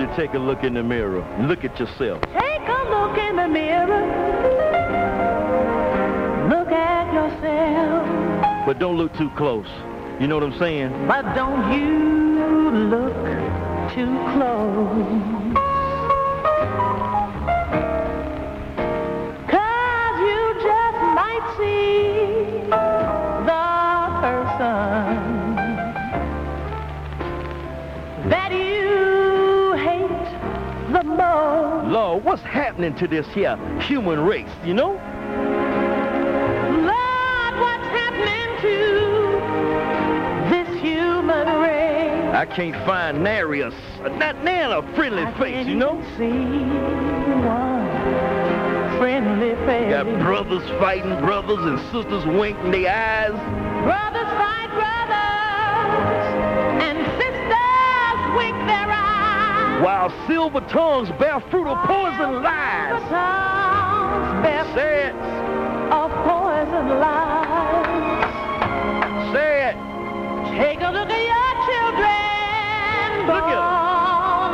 and take a look in the mirror. Look at yourself. Take a look in the mirror. Look at yourself. But don't look too close. You know what I'm saying? But don't you look too close. 'Cause you just might see the person that you hate the most. Lord, what's happening to this here human race, you know? Lord, what's happening to this human race? I can't find nary a friendly face, you know? See one friendly face. Got brothers fighting brothers and sisters winking their eyes. Brothers fight brothers and sisters wink their eyes. While silver tongues bear fruit of poison lies. Silver tongues bear Say it. fruit of poison lies. Say it. Take a look at your children. Look at 'em.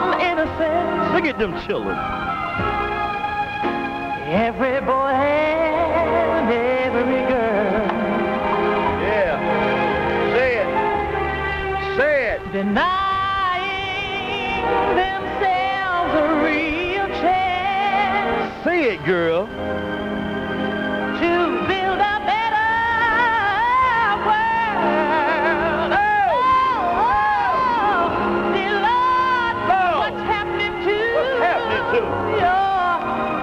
Born innocent. Look at them children. Every boy and every girl. Yeah. Say it. Say it. Denying themselves a real chance Say it, girl. to build a better world. Dear Lord, what's happening to What's happening to your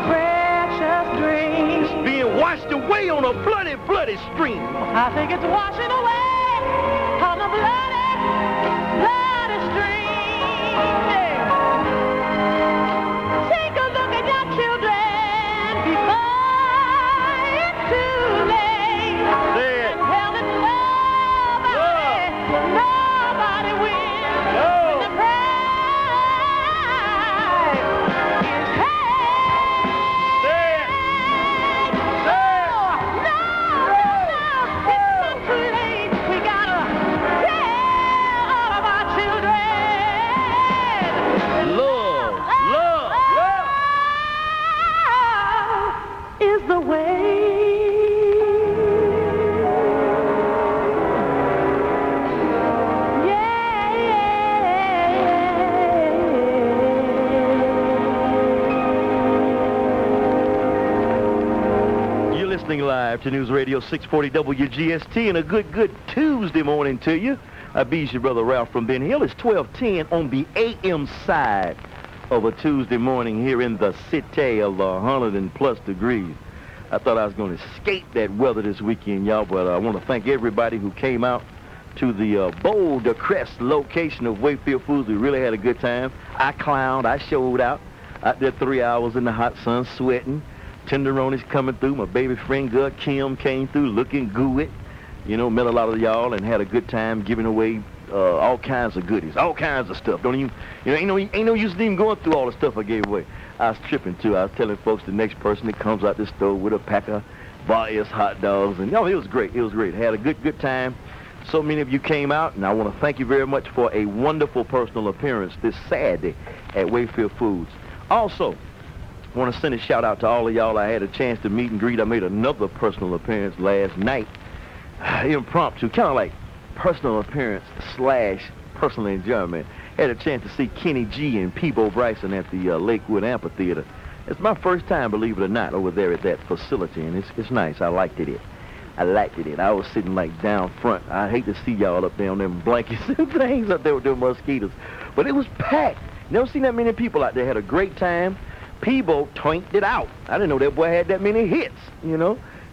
precious dreams? being washed away on a bloody, bloody stream? I think it's washing away on a bloody, bloody stream. Yeah. Take a look at your children before it's too late. Say it. And tell them nobody wins. No. When the prize is paid. Say it. Say it. No, it's not too late. We gotta tell all of our children. Love, love, love. Is the way. You're listening live to News Radio 640 WGST, and a good Tuesday morning to you. I be your brother Ralph from Ben Hill. It's 12:10 on the AM side of a Tuesday morning here in the city of 100 and plus degrees. I thought I was going to escape that weather this weekend, y'all, but I want to thank everybody who came out to the Boulder Crest location of Wayfield Foods. We really had a good time. I clowned. I showed out there 3 hours in the hot sun, sweating. Tenderoni's coming through. My baby friend, girl Kim, came through looking good. You know, met a lot of y'all and had a good time giving away all kinds of goodies, all kinds of stuff. Don't even, ain't no use in even going through all the stuff I gave away. I was tripping too. I was telling folks the next person that comes out the store with a pack of Wallace hot dogs, and it was great. It was great. Had a good time. So many of you came out, and I want to thank you very much for a wonderful personal appearance this Saturday at Wayfield Foods. Also, I want to send a shout out to all of y'all I had a chance to meet and greet. I made another personal appearance last night, impromptu, kind of like personal appearance / personal enjoyment. Had a chance to see Kenny G and Peebo Bryson at the Lakewood Amphitheater. It's my first time, believe it or not, over there at that facility, and it's nice. I liked it. I was sitting like down front. I hate to see y'all up there on them blankets and things up there with them mosquitoes, but it was packed. Never seen that many people out there. Had a great time. Peebo twinked it out. I didn't know that boy had that many hits,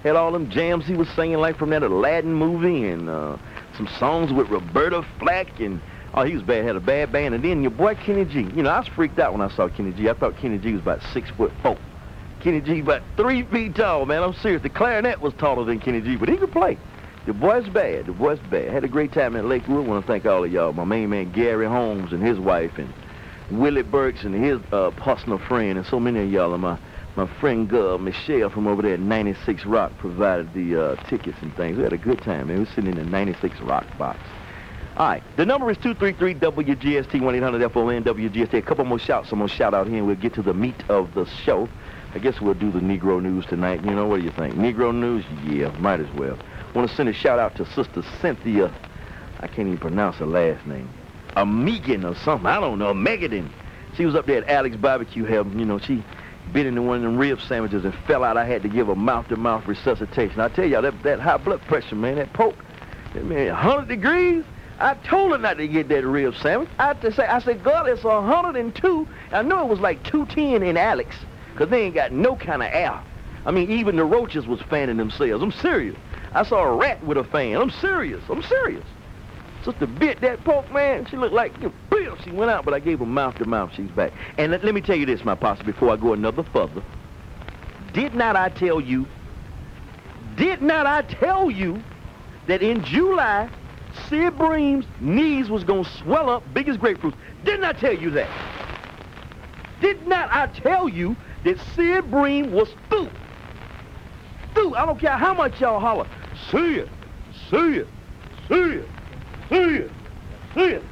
Had all them jams he was singing like from that Aladdin movie and some songs with Roberta Flack and, he was bad, had a bad band. And then your boy Kenny G. I was freaked out when I saw Kenny G. I thought Kenny G was about 6'4". Kenny G about 3 feet tall, man. I'm serious. The clarinet was taller than Kenny G, but he could play. The boy's bad. Had a great time at Lakewood. I want to thank all of y'all. My main man Gary Holmes and his wife and Willie Burks and his personal friend, and so many of y'all. And my friend Michelle from over there at 96 Rock provided the tickets and things. We had a good time, man. We were sitting in the 96 Rock box. All right, the number is 233-WGST, 1-800-FON-WGST. A couple more shouts I'm going to shout out here, and we'll get to the meat of the show. I guess we'll do the Negro News tonight. You know, what do you think? Negro News? Yeah, might as well. Want to send a shout out to Sister Cynthia. I can't even pronounce her last name. A Megan or something. I don't know. Megadin. She was up there at Alex Barbecue having, you know, she bit into one of them rib sandwiches and fell out. I had to give her mouth-to-mouth resuscitation. I tell y'all, that high blood pressure, man, that poke, man, 100 degrees. I told her not to get that rib sandwich. I said, girl, it's 102. I know it was like 210 in Alex, because they ain't got no kind of air. I mean, even the roaches was fanning themselves. I'm serious. I saw a rat with a fan. I'm serious. Sister bit that pork, man. She looked like, bam, she went out, but I gave her mouth-to-mouth. She's back. And let me tell you this, my posse, before I go another further. Did not I tell you that in July, Sid Bream's knees was going to swell up big as grapefruits? Didn't I tell you that? Did not I tell you that Sid Bream was through? Through. I don't care how much y'all holler. See it. I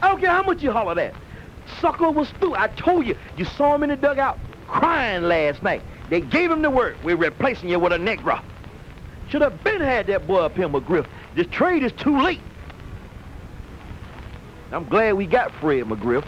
don't care how much you holler that. Sucker was through. I told you. You saw him in the dugout crying last night. They gave him the word. We're replacing you with a Negro. Should have been had that boy up here, McGriff. This trade is too late. I'm glad we got Fred McGriff.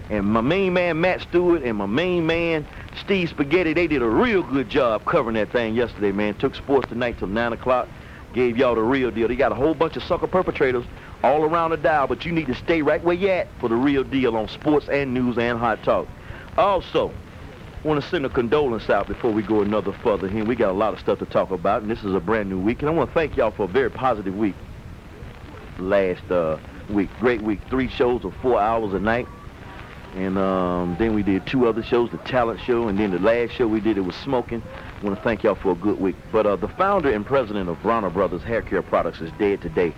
And my main man, Matt Stewart, and my main man, Steve Spaghetti, they did a real good job covering that thing yesterday, man. Took Sports Tonight till 9 o'clock. Gave y'all the real deal. They got a whole bunch of sucker perpetrators all around the dial, but you need to stay right where you at for the real deal on sports and news and hot talk. Also, want to send a condolence out before we go another further here. We got a lot of stuff to talk about, and this is a brand new week, and I want to thank y'all for a very positive week last week. Great week. 3 shows of 4 hours a night. And then we did 2 other shows, the talent show, and then the last show we did, it was smoking. I want to thank y'all for a good week. But the founder and president of Bronner Brothers Hair Care Products is dead today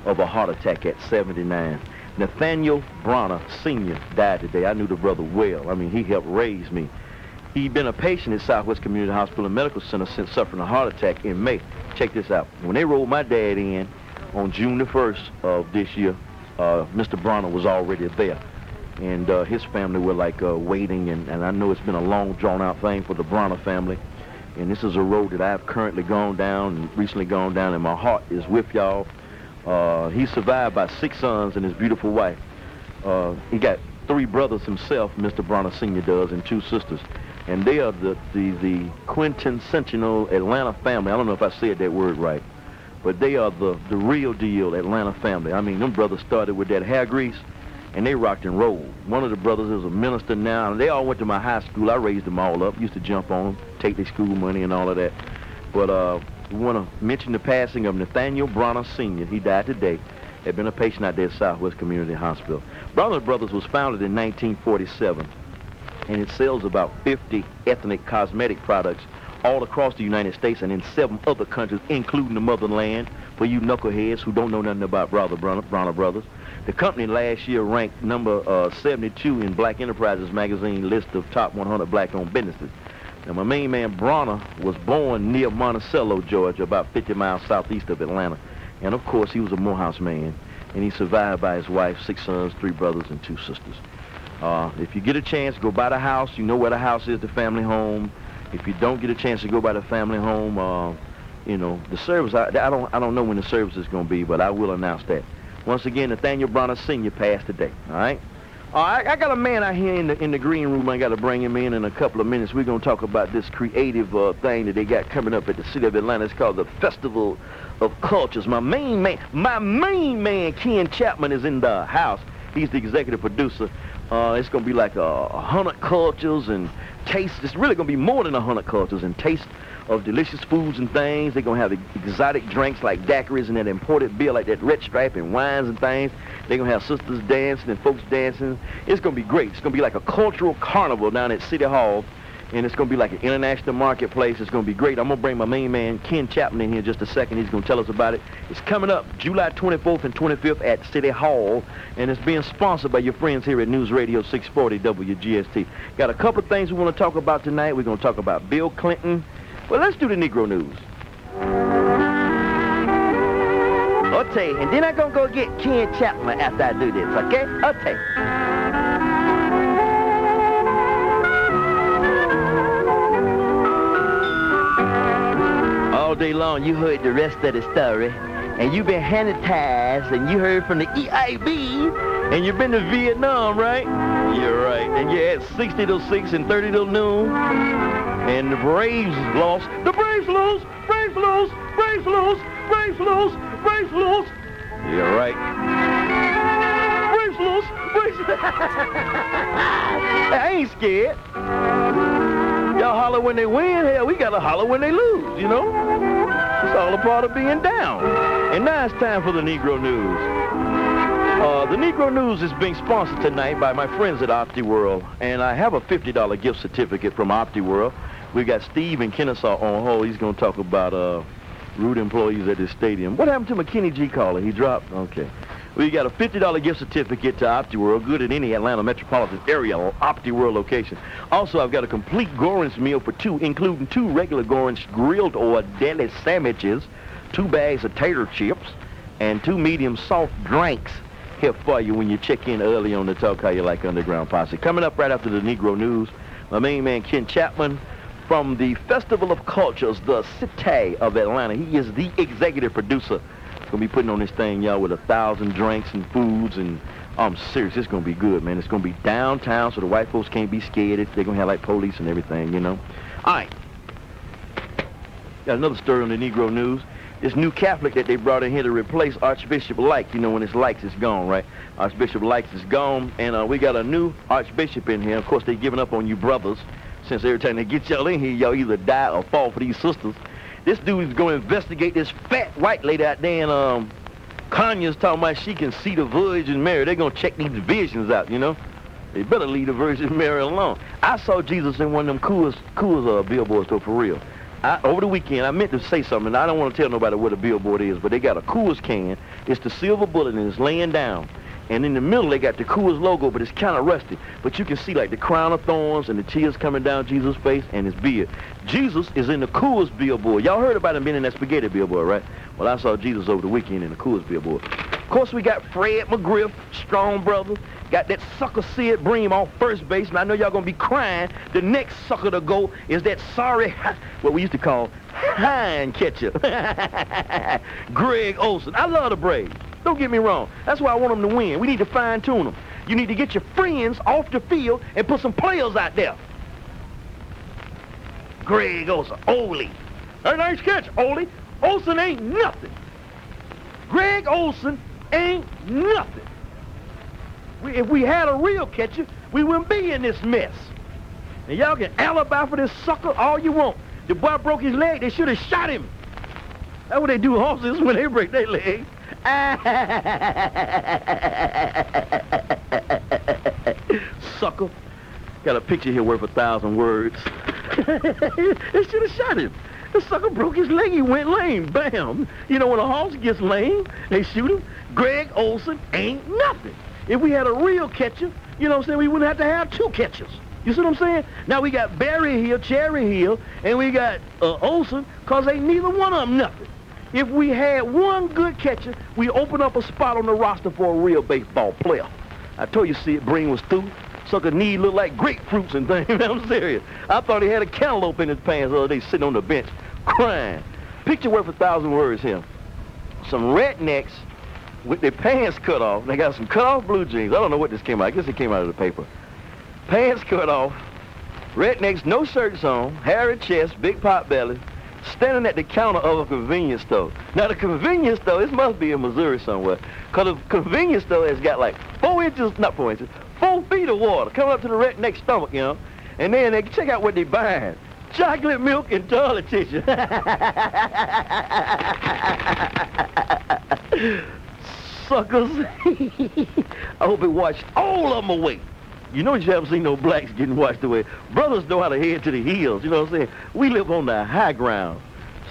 of a heart attack at 79. Nathaniel Bronner Sr. died today. I knew the brother well. I mean, he helped raise me. He'd been a patient at Southwest Community Hospital and Medical Center since suffering a heart attack in May. Check this out. When they rolled my dad in on June the 1st of this year, Mr. Bronner was already there. And his family were like waiting, and I know it's been a long, drawn-out thing for the Bronner family. And this is a road that I've currently gone down and recently gone down, and my heart is with y'all. He's survived by 6 sons and his beautiful wife. He got 3 brothers himself, Mr. Bronner Sr. does, and 2 sisters. And they are the quintessential Atlanta family. I don't know if I said that word right, but they are the real deal Atlanta family. I mean, them brothers started with that hair grease, and they rocked and rolled. One of the brothers is a minister now, and they all went to my high school. I raised them all up, used to jump on them, take their school money and all of that. But we want to mention the passing of Nathaniel Bronner Sr. He died today. Had been a patient out there at Southwest Community Hospital. Bronner Brothers was founded in 1947, and it sells about 50 ethnic cosmetic products all across the United States and in 7 other countries, including the motherland, for you knuckleheads who don't know nothing about Bronner Brothers. The company last year ranked number 72 in Black Enterprises magazine list of top 100 black-owned businesses. Now, my main man, Bronner, was born near Monticello, Georgia, about 50 miles southeast of Atlanta. And, of course, he was a Morehouse man, and he survived by his wife, 6 sons, 3 brothers, and 2 sisters. If you get a chance, go by the house. You know where the house is, the family home. If you don't get a chance to go by the family home, you know, the service, I don't know when the service is going to be, but I will announce that. Once again, Nathaniel Bronner Sr. passed today, all right? I got a man out here in the green room. I got to bring him in a couple of minutes. We're going to talk about this creative thing that they got coming up at the city of Atlanta. It's called the Festival of Cultures. My main man, Ken Chapman, is in the house. He's the executive producer. It's going to be like 100 cultures and taste. It's really going to be more than 100 cultures and taste of delicious foods and things. They're going to have exotic drinks like daiquiris and that imported beer like that Red Stripe and wines and things. They're going to have sisters dancing and folks dancing. It's going to be great. It's going to be like a cultural carnival down at City Hall, and it's going to be like an international marketplace. It's going to be great. I'm going to bring my main man, Ken Chapman, in here in just a second. He's going to tell us about it. It's coming up July 24th and 25th at City Hall, and it's being sponsored by your friends here at News Radio 640 WGST. Got a couple of things we want to talk about tonight. We're going to talk about Bill Clinton. Well, let's do the Negro News. A Okay, and then I'm going to go get Ken Chapman after I do this, okay? Okay. All day long, you heard the rest of the story, and you've been hypnotized, and you heard from the EIB, and you've been to Vietnam, right? You're right. And you had 60 till 6 and 30 till noon, and the Braves lost. The Braves lose! Braves lose! Braves lose! Braves lose! Braves lose! You're right. Braves lose! Braves I ain't scared. Y'all holler when they win. Hell, we gotta holler when they lose, you know? It's all a part of being down. And now it's time for the Negro News. The Negro News is being sponsored tonight by my friends at OptiWorld, and I have a $50 gift certificate from OptiWorld. We got Steve in Kennesaw on hold. He's going to talk about rude employees at this stadium. What happened to McKinney G. Caller? He dropped? Okay. We got a $50 gift certificate to OptiWorld, good at any Atlanta metropolitan area OptiWorld location. Also, I've got a complete Gorins meal for two, including 2 regular Gorins grilled or deli sandwiches, 2 bags of tater chips, and 2 medium soft drinks here for you when you check in early on the Talk How You Like Underground Posse. Coming up right after the Negro News, my main man Ken Chapman from the Festival of Cultures, the City of Atlanta. He is the executive producer. Gonna be putting on this thing, y'all, with 1,000 drinks and foods, and I'm serious, it's gonna be good, man. It's gonna be downtown, so the white folks can't be scared. They're gonna have like police and everything, you know. All right. Got another story on the Negro News. This new Catholic that they brought in here to replace Archbishop Likes. You know, when it's Likes, it's gone, right? Archbishop Likes is gone, and we got a new Archbishop in here. Of course, they giving up on you brothers, since every time they get y'all in here, y'all either die or fall for these sisters. This dude is going to investigate this fat white lady out there in Kanye's talking about she can see the Virgin Mary. They're going to check these visions out, you know? They better leave the Virgin Mary alone. I saw Jesus in one of them coolest billboards, though, for real. Over the weekend, I meant to say something. I don't want to tell nobody what a billboard is, but they got a Coors can. It's the silver bullet, and it's laying down. And in the middle, they got the Coors logo, but it's kind of rusty. But you can see, like, the crown of thorns and the tears coming down Jesus' face and his beard. Jesus is in the Coors billboard. Y'all heard about him being in that spaghetti billboard, right? Well, I saw Jesus over the weekend in the Coors billboard. Of course, we got Fred McGriff, strong brother. Got that sucker Sid Bream on first base, and I know y'all going to be crying. The next sucker to go is that sorry, what we used to call hind catcher, Greg Olson. I love the Braves. Don't get me wrong. That's why I want them to win. We need to fine-tune them. You need to get your friends off the field and put some players out there. Greg Olson. Ole. A nice catch, Ole. Olson ain't nothing. Greg Olson ain't nothing. If we had a real catcher, we wouldn't be in this mess. And y'all can alibi for this sucker all you want. The boy broke his leg. They should have shot him. That's what they do horses when they break their legs. Sucker. Got a picture here worth 1,000 words. They should have shot him. The sucker broke his leg. He went lame. Bam. You know, when a horse gets lame, they shoot him. Greg Olson ain't nothing. If we had a real catcher, you know what I'm saying, we wouldn't have to have 2 catchers. You see what I'm saying? Now we got Barry Hill, Cherry Hill, and we got Olson, because ain't neither one of them nothing. If we had one good catcher, we open up a spot on the roster for a real baseball player. I told you, Sid Bream was through. Sucker knee looked like grapefruits and things. I'm serious. I thought he had a cantaloupe in his pants the other day sitting on the bench crying. Picture worth 1,000 words here. Some rednecks with their pants cut off. They got some cut off blue jeans. I don't know what this came out. I guess it came out of the paper. Pants cut off. Rednecks, no shirts on, hairy chest, big pot belly, standing at the counter of a convenience store. Now, the convenience store, this must be in Missouri somewhere, because the convenience store has got like 4 feet of water coming up to the redneck stomach, you know. And then they check out what they buying. Chocolate milk and toilet tissue. Suckers. I hope it washed all of them away. You know you haven't seen no blacks getting washed away. Brothers know how to head to the hills, you know what I'm saying? We live on the high ground.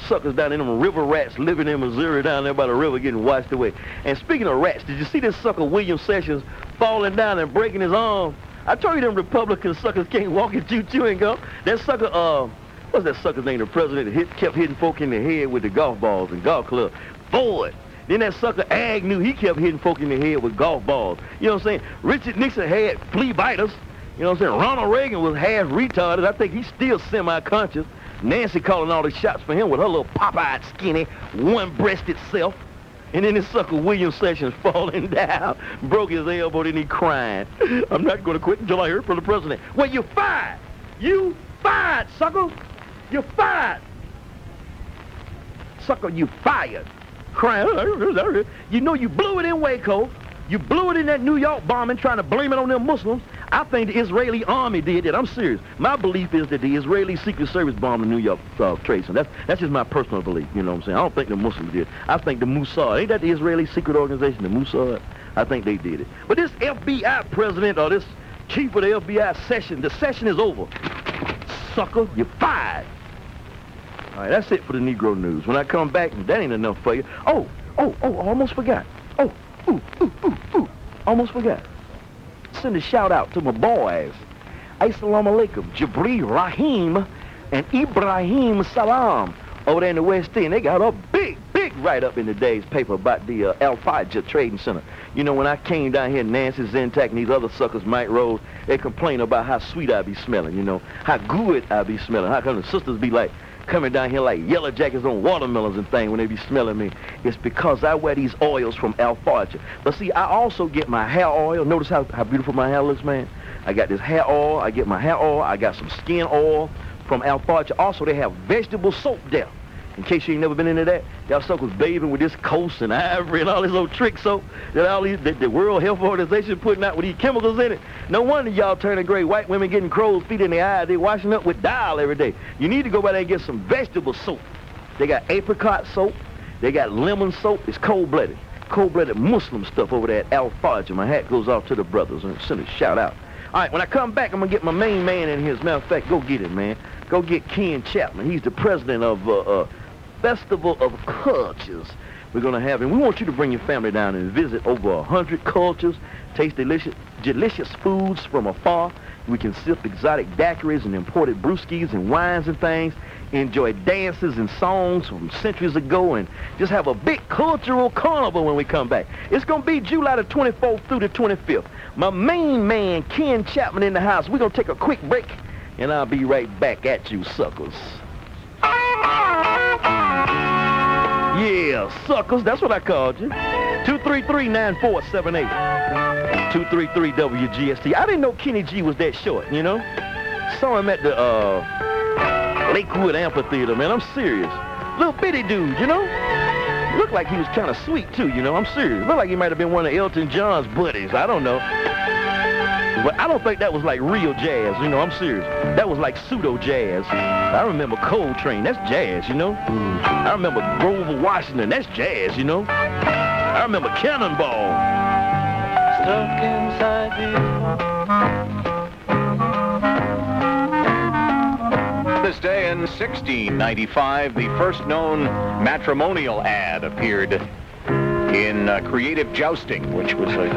Suckers down in them river rats living in Missouri down there by the river getting washed away. And speaking of rats, did you see this sucker William Sessions falling down and breaking his arm? I told you them Republican suckers can't walk and chewing gum. That sucker, what's that sucker's name? The president kept hitting folk in the head with the golf balls and golf clubs. Ford. Then that sucker Agnew, he kept hitting folk in the head with golf balls. You know what I'm saying? Richard Nixon had flea biters. You know what I'm saying? Ronald Reagan was half retarded. I think he's still semi-conscious. Nancy calling all the shots for him with her little pop-eyed, skinny, one-breasted self. And then this sucker William Sessions falling down, broke his elbow, then he crying. I'm not going to quit until I hear from the president. Well, you fired. You fired, sucker. You fired. Sucker, you fired. Crying. You know you blew it in Waco. You blew it in that New York bombing, trying to blame it on them Muslims. I think the Israeli army did that. I'm serious. My belief is that the Israeli Secret Service bombed the New York Trade Center. That's just my personal belief, you know what I'm saying? I don't think the Muslims did. I think the Mossad, ain't that the Israeli secret organization, the Mossad? I think they did it. But this FBI president or this chief of the FBI session, the session is over. Sucker, you're fired. All right, that's it for the Negro News. When I come back, that ain't enough for you. Oh, almost forgot. Almost forgot. Send a shout out to my boys. Assalamu alaikum, Jibril Rahim and Ibrahim Salam over there in the West End. They got a big write-up in today's paper about the Al-Fajr Trading Center. You know, when I came down here, Nancy Zentak and these other suckers, Mike Rose, they complain about how sweet I be smelling, you know, how good I be smelling. How come the sisters be like, coming down here like yellow jackets on watermelons and things when they be smelling me? It's because I wear these oils from Al-Fajr. But see, I also get my hair oil. Notice how beautiful my hair looks, man. I got this hair oil. I get my hair oil. I got some skin oil from Al-Fajr. Also, they have vegetable soap there. In case you ain't never been into that, y'all suckers bathing with this Coast and Ivory and all this old trick soap that all these the World Health Organization putting out with these chemicals in it. No wonder y'all turning gray. White women getting crow's feet in the eye. They washing up with Dial every day. You need to go by there and get some vegetable soap. They got apricot soap. They got lemon soap. It's cold-blooded Muslim stuff over there at Al-Fajr. My hat goes off to the brothers. And send a shout out. All right, when I come back, I'm going to get my main man in here. As a matter of fact, go get it, man. Go get Ken Chapman. He's the president of Festival of Cultures we're going to have. And we want you to bring your family down and visit over 100 cultures, taste delicious foods from afar. We can sip exotic daiquiris and imported brewskis and wines and things, enjoy dances and songs from centuries ago, and just have a big cultural carnival when we come back. It's going to be July the 24th through the 25th. My main man, Ken Chapman, in the house. We're going to take a quick break, and I'll be right back at you, suckers. Yeah, suckers, that's what I called you. 233-9478. 233-WGST. I didn't know Kenny G was that short, you know? Saw him at the Lakewood Amphitheater, man. I'm serious. Little bitty dude, you know? Looked like he was kind of sweet, too, you know? I'm serious. Looked like he might have been one of Elton John's buddies. I don't know. But I don't think that was like real jazz, you know? I'm serious. That was like pseudo jazz. I remember Coltrane. That's jazz, you know? I remember Grover Washington. That's jazz, you know? I remember Cannonball. Stuck inside you. This day in 1695, the first known matrimonial ad appeared in Creative Jousting, which was a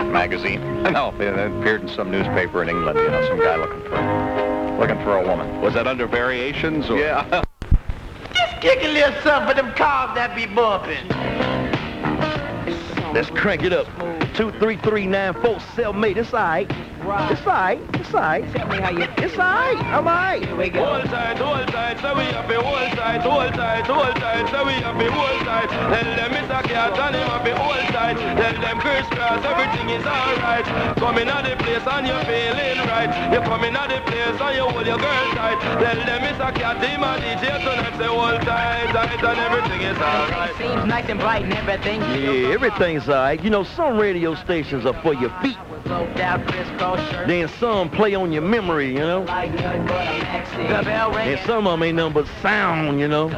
magazine. No, it appeared in some newspaper in England, you know, some guy looking for a woman. Was that under Variations? Or? Yeah. Just kick a little something for them cars that be bumping. Let's crank it up. 23394 cellmate. It's all right. It's all right. It's all right. Tell me how you feel. It's all right. All right. Here we go. Hold tight, so we have to hold tight, so we have to hold tight. Tell them it's a cat and him have to hold tight. Tell them crisscross, everything is alright. Coming out the place and you're feeling right. You're coming out the place and you hold your girl tight. Tell them it's a cat, him a DJ tonight, say hold tight, and everything is alright. Seems nice and bright and everything. Yeah, everything's all right. You know, some radio stations are for your feet. Then some play on your memory, you know. And some of them ain't nothing but sound, you know.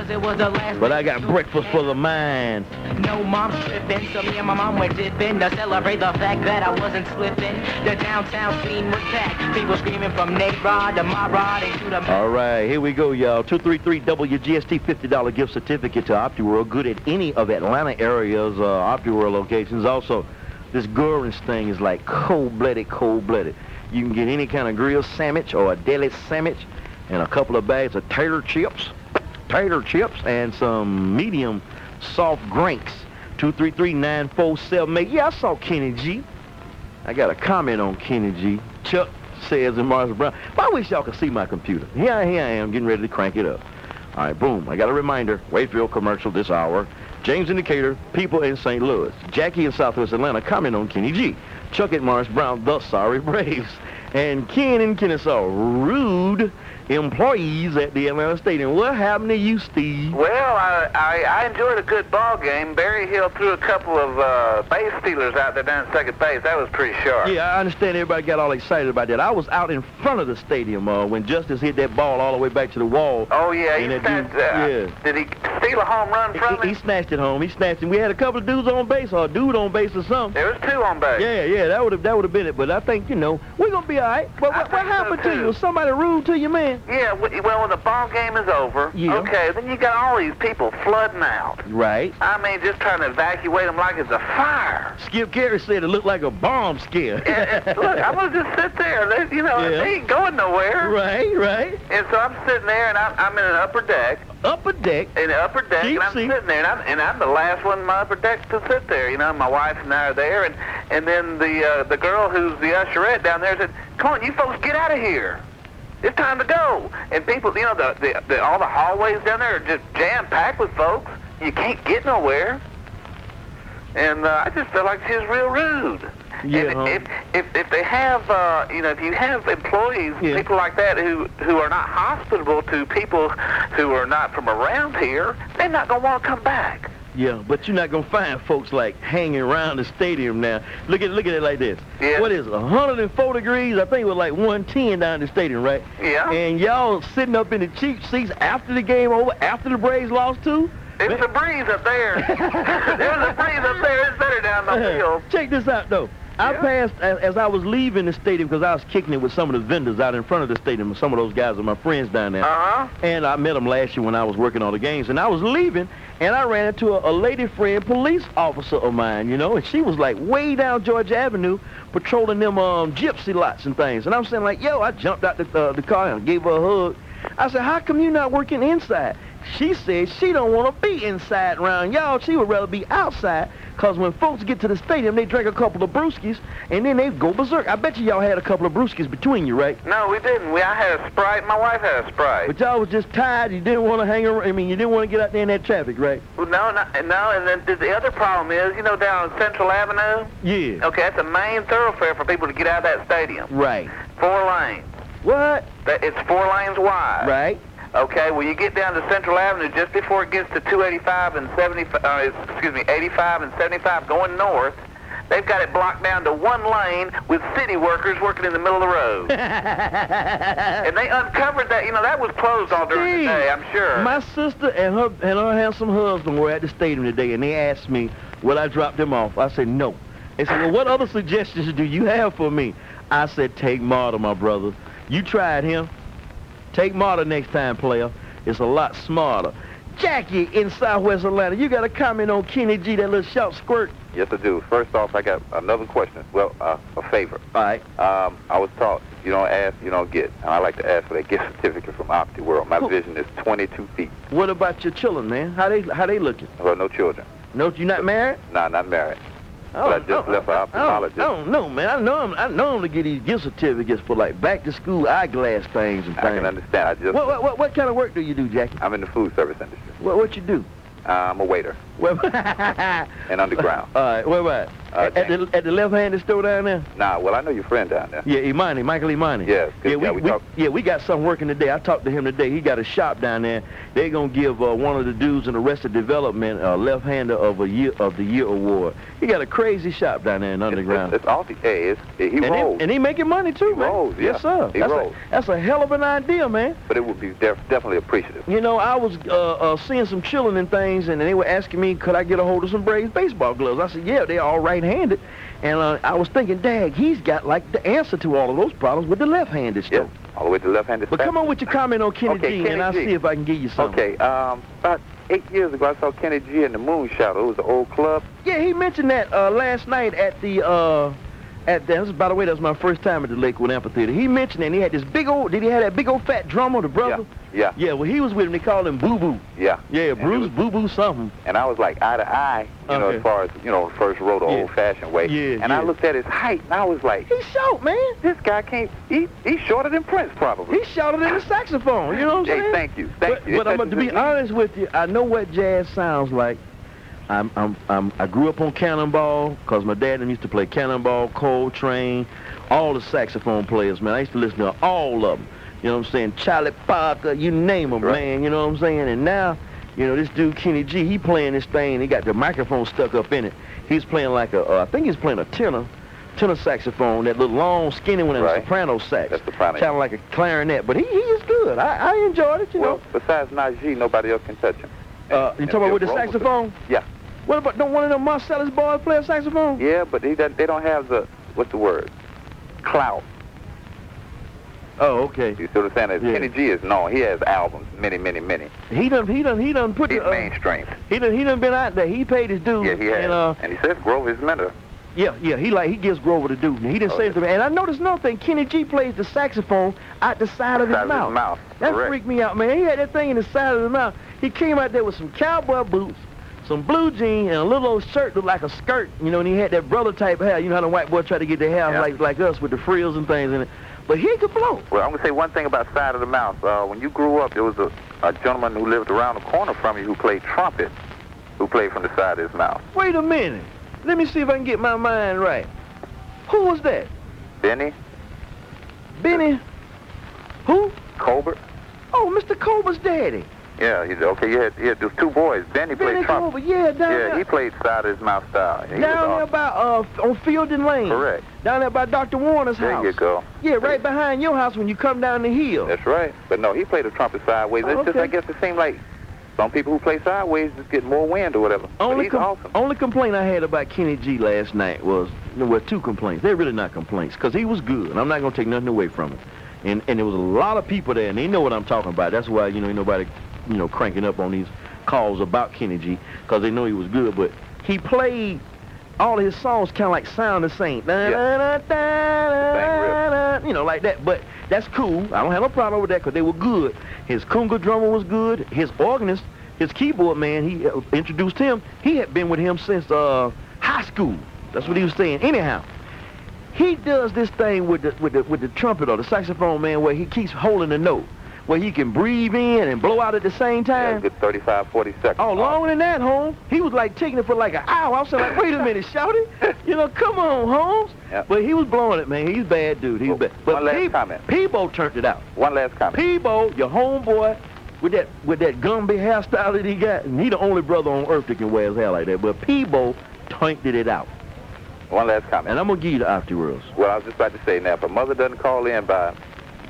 But I got breakfast for the mind. No mom's tripping, so me and my mom went dipping to celebrate the fact that I wasn't slipping. The downtown scene was packed. People screaming from Nate Rod to my Rod and to the... All right, here we go, y'all. 233-WGST, $50 gift certificate to OptiWorld. Good at any of Atlanta areas, OptiWorld locations. Also, this Gorin's thing is like cold-blooded. You can get any kind of grilled sandwich or a deli sandwich and a couple of bags of tater chips, and some medium soft drinks. 233-9478. Yeah, I saw Kenny G. I got a comment on Kenny G. Chuck says in Morris Brown. But I wish y'all could see my computer. Here I am getting ready to crank it up. All right, boom. I got a reminder. Wakefield commercial this hour. James in Decatur, people in St. Louis. Jackie in Southwest Atlanta, comment on Kenny G. Chuck at Morris Brown, the sorry Braves. And Ken in Kennesaw, rude employees at the Atlanta Stadium. What happened to you, Steve? Well, I enjoyed a good ball game. Barry Hill threw a couple of base stealers out there down at second base. That was pretty sharp. Yeah, I understand everybody got all excited about that. I was out in front of the stadium when Justice hit that ball all the way back to the wall. Oh, yeah. Yeah. Did he steal a home run from He snatched it home. He snatched it. We had a couple of dudes on base, or a dude on base or something. There was two on base. Yeah, that would have been it. But I think, we're going to be all right. But what happened to you? Was somebody rude to you, man? Yeah, well, when the ball game is over, okay, then you got all these people flooding out. Right. I mean, just trying to evacuate them like it's a fire. Skip Carey said it looked like a bomb scare. Look, I'm going to just sit there. They ain't going nowhere. Right. And so I'm sitting there, and I'm in an upper deck. Upper deck? In the upper deck, and I'm sitting there, and I'm the last one in my upper deck to sit there. My wife and I are there, and then the girl who's the usherette down there said, "Come on, you folks, get out of here. It's time to go." And people, all the hallways down there are just jam-packed with folks. You can't get nowhere. And I just felt like she was real rude. Yeah. And if they have, if you have employees, people like that who are not hospitable to people who are not from around here, they're not going to want to come back. Yeah, but you're not going to find folks like hanging around the stadium now. Look at it like this. Yeah. What is it, 104 degrees? I think it was like 110 down in the stadium, right? Yeah. And y'all sitting up in the cheap seats after the game over, after the Braves lost too? It was a breeze up there. There was a breeze up there. It's better down the field. Check this out, though. I passed, as I was leaving the stadium, because I was kicking it with some of the vendors out in front of the stadium. Some of those guys are my friends down there. Uh-huh. And I met them last year when I was working on the games. And I was leaving, and I ran into a lady friend, police officer of mine, and she was like way down Georgia Avenue patrolling them gypsy lots and things. And I'm saying like, yo, I jumped out the car and gave her a hug. I said, how come you not working inside? She said she don't want to be inside around y'all. She would rather be outside, because when folks get to the stadium, they drink a couple of brewskis, and then they go berserk. I bet y'all had a couple of brewskis between you, right? No, we didn't. I had a Sprite. My wife had a Sprite. But y'all was just tired. You didn't want to hang around. You didn't want to get out there in that traffic, right? Well, no, and then the other problem is, down on Central Avenue? Yeah. Okay, that's a main thoroughfare for people to get out of that stadium. Right. 4 lanes. What? It's 4 lanes wide. Right. Okay, well, you get down to Central Avenue just before it gets to 285 and 85 and 75 going north. They've got it blocked down to 1 lane with city workers working in the middle of the road. And they uncovered that. That was closed all during the day, I'm sure. My sister and her handsome husband were at the stadium today, and they asked me, would I drop them off? I said, no. They said, well, what other suggestions do you have for me? I said, take Marta, my brother. You tried him. Take Marta next time, player. It's a lot smarter. Jackie in Southwest Atlanta, you got a comment on Kenny G, that little short squirt? Yes, I do. First off, I got another question. Well, a favor. All right. I was taught, you don't ask, you don't get. And I like to ask for that gift certificate from OptiWorld. My vision is 22 feet. What about your children, man? How they looking? Well, no children. No, you not married? Nah, not married. But I just left for ophthalmologist. I don't know, man. I know him to get these gift certificates for like back to school eyeglass things and things. I can understand. What kind of work do you do, Jackie? I'm in the food service industry. What you do? I'm a waiter. And underground. All right, where about? At the left-handed store down there? Nah, well, I know your friend down there. Yeah, Michael Imani. Yes, good guy. We got something working today. I talked to him today. He got a shop down there. They're going to give one of the dudes in Arrested Development a left-hander of the year award. He got a crazy shop down there in underground. It's awesome. Hey, he rolls. And he making money too, man. Rolls, yeah. Yes, sir. He rolls. That's a hell of an idea, man. But it would be definitely appreciative. I was seeing some children and things, and they were asking me, could I get a hold of some Braves baseball gloves? I said, yeah, they're all right-handed. And I was thinking, dag, he's got like the answer to all of those problems with the left-handed stuff. Yeah, all the way to left-handed. But come on with your comment on Kenny G, and I'll see if I can give you something. Okay, about 8 years ago, I saw Kenny G in the Moon Shadow. It was an old club. Yeah, he mentioned that last night at the By the way, that was my first time at the Lakewood Amphitheater. He mentioned that he had this big old, did he have that big old fat drummer, the brother? Yeah. Yeah, well, he was with him. They called him Boo Boo. Yeah. Yeah, Bruce Boo Boo something. And I was like eye to eye, you know, as far as, you know, first row the old-fashioned way. Yeah, and I looked at his height, and I was like, he's short, man. This guy can't, he's shorter than Prince, probably. He's shorter than the saxophone, you know what I'm saying? Hey, thank you. But I'm to be honest with you, I know what jazz sounds like. I grew up on Cannonball because my dad used to play Cannonball, Coltrane, all the saxophone players, man. I used to listen to all of them. You know what I'm saying? Charlie Parker, you name them, man. You know what I'm saying? And now, you know, this dude Kenny G, he playing this thing. He got the microphone stuck up in it. He's playing like I think he's playing a tenor saxophone, that little long, skinny one, and a soprano sax. That's soprano. Kind of like a clarinet. But he is good. I enjoyed it, you know. Besides Najee, nobody else can touch him. You talking about with the saxophone? Yeah. What about, don't one of them Marcellus boys play a saxophone? Yeah, but they don't have the, what's the word? Clout. Oh, okay. You see what I'm saying? Kenny G is known. He has albums, many. He done put He's mainstream. He done been out there. He paid his dues. Yeah, he has. And he says Grover is mentor. Yeah, he gives Grover the due. He didn't say it to me. And I noticed another thing. Kenny G plays the saxophone out the side of his mouth. That freaked me out, man. He had that thing in the side of his mouth. He came out there with some cowboy boots, some blue jeans, and a little old shirt looked like a skirt, you know, and he had that brother type hair. You know how the white boy try to get their hair like us with the frills and things in it. But he could blow. Well, I'm going to say one thing about side of the mouth. When you grew up, there was a gentleman who lived around the corner from you who played trumpet, who played from the side of his mouth. Wait a minute. Let me see if I can get my mind right. Who was that? Benny. Benny? Who? Colbert. Oh, Mr. Colbert's daddy. Yeah, he had those two boys. Benny played trumpet. Colbert, yeah, down there. He played side of his mouth style. Down there about on Fielding Lane. Correct. Down there by Dr. Warner's house. There you go. Yeah, right behind your house when you come down the hill. That's right. But no, he played the trumpet sideways. It's just, I guess it seemed like some people who play sideways just get more wind or whatever. He's awesome. Only complaint I had about Kenny G last night was, two complaints. They're really not complaints, because he was good, and I'm not going to take nothing away from him. And there was a lot of people there, and they know what I'm talking about. That's why, ain't nobody, cranking up on these calls about Kenny G, because they know he was good. But he played all of his songs kind of like sound the same. Like that. But that's cool. I don't have no problem with that, because they were good. His conga drummer was good. His organist, his keyboard man, he introduced him. He had been with him since high school. That's what he was saying. Anyhow, he does this thing with the trumpet or the saxophone, man, where he keeps holding the note, where he can breathe in and blow out at the same time. Yeah, good 35, 40 seconds. Oh, longer than that, Holmes. He was like taking it for like an hour. I was like, wait a minute, shouty. Come on, Holmes. Yep. But he was blowing it, man. He's a bad dude. He's bad. But one last comment. Peebo turned it out. One last comment. Peebo, your homeboy, with that Gumby hairstyle that he got, and he the only brother on earth that can wear his hair like that. But Peebo tanked it out. One last comment. And I'm going to give you the afterwards. Well, I was just about to say now, if a mother doesn't call in by...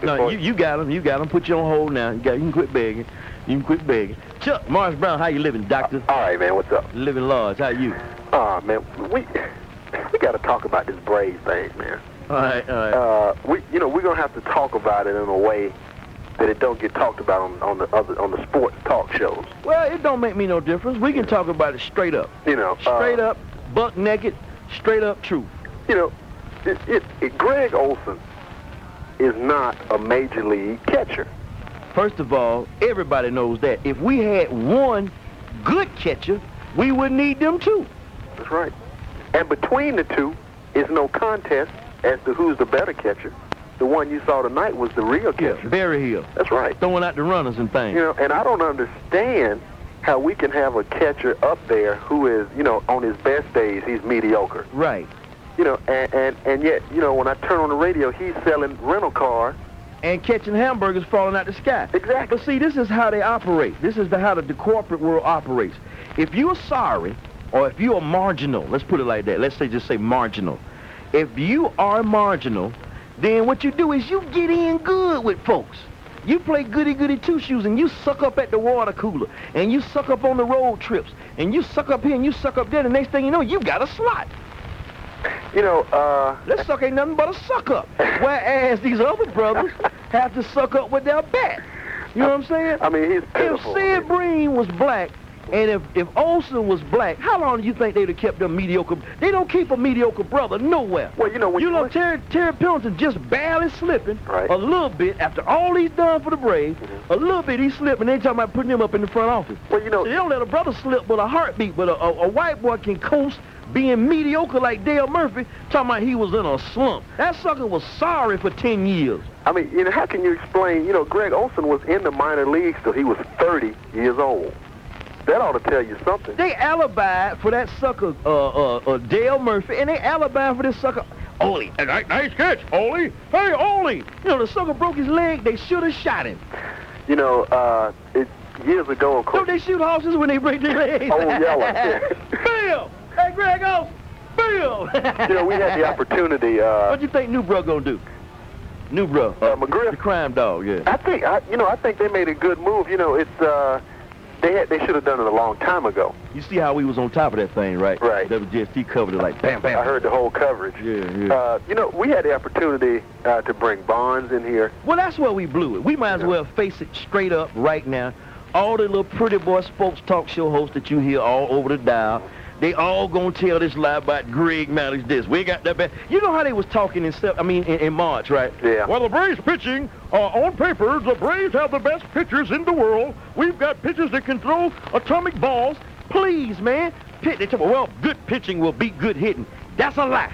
No, you got him. You got him. Put you on hold now. You can quit begging. You can quit begging. Chuck, Morris Brown, how you living, doctor? All right, man. What's up? Living large. How you? Man, we got to talk about this Braves thing, man. All right. We're gonna have to talk about it in a way that it don't get talked about on the sports talk shows. Well, it don't make me no difference. We can talk about it straight up. Straight up, buck naked, straight up truth. Greg Olson is not a major league catcher. First of all, everybody knows that. If we had one good catcher, we wouldn't need them two. That's right. And between the two is no contest as to who's the better catcher. The one you saw tonight was the real catcher. Yeah, Barry Hill. That's right. Throwing out the runners and things. And I don't understand how we can have a catcher up there who is, on his best days, he's mediocre. Right. And yet, when I turn on the radio, he's selling rental cars. And catching hamburgers falling out the sky. Exactly. But see, this is how they operate. This is how the corporate world operates. If you're sorry, or if you're marginal, let's put it like that. Let's just say marginal. If you are marginal, then what you do is you get in good with folks. You play goody-goody two-shoes, and you suck up at the water cooler, and you suck up on the road trips, and you suck up here, and you suck up there. The next thing you know, you got a slot. That suck ain't nothing but a suck up. Whereas these other brothers have to suck up with their bat. You know what I'm saying? I mean, he's pitiful. If Sid Breen was black, And if Olsen was black, how long do you think they'd have kept them mediocre? They don't keep a mediocre brother nowhere. Well, you know, when Terry Pendleton just barely slipping Right. a little bit after all he's done for the Braves. A little bit he slipped, and they talking about putting him up in the front office. Well, you know, They don't let a brother slip with a heartbeat, but a white boy can coast being mediocre like Dale Murphy, talking about he was in a slump. That sucker was sorry for 10 years. I mean, you know, how can you explain, you know, Greg Olson was in the minor leagues till he was 30 years old. That ought to tell you something. They alibied for that sucker, Dale Murphy, and they alibied for this sucker, Ole. Nice catch, Ole. Hey, Ole. You know, the sucker broke his leg. They should have shot him. You know, years ago, of course. Don't they shoot horses when they break their legs? Oh, yellow. Bill! Hey, Greg Olson! Bill! You know, we had the opportunity. What you think Newbrough gonna do? Newbrough, McGriff? the crime dog, yeah. I think they made a good move. You know, it's they should have done it a long time ago. You see how we was on top of that thing, right? Right. WGST covered it like bam, bam. I heard the whole coverage. Yeah. You know, we had the opportunity to bring Bonds in here. Well, that's where we blew it. We might as well face it straight up right now. All the little pretty boy sports talk show hosts that you hear all over the dial, they all gonna tell this lie about Greg Maddox this. We ain't got that bad. You know how they was talking in March, right? Yeah. Well, the Braves pitching, on paper, the Braves have the best pitchers in the world. We've got pitchers that can throw atomic balls. Please, man. They tell me, well, good pitching will beat good hitting. That's a lie.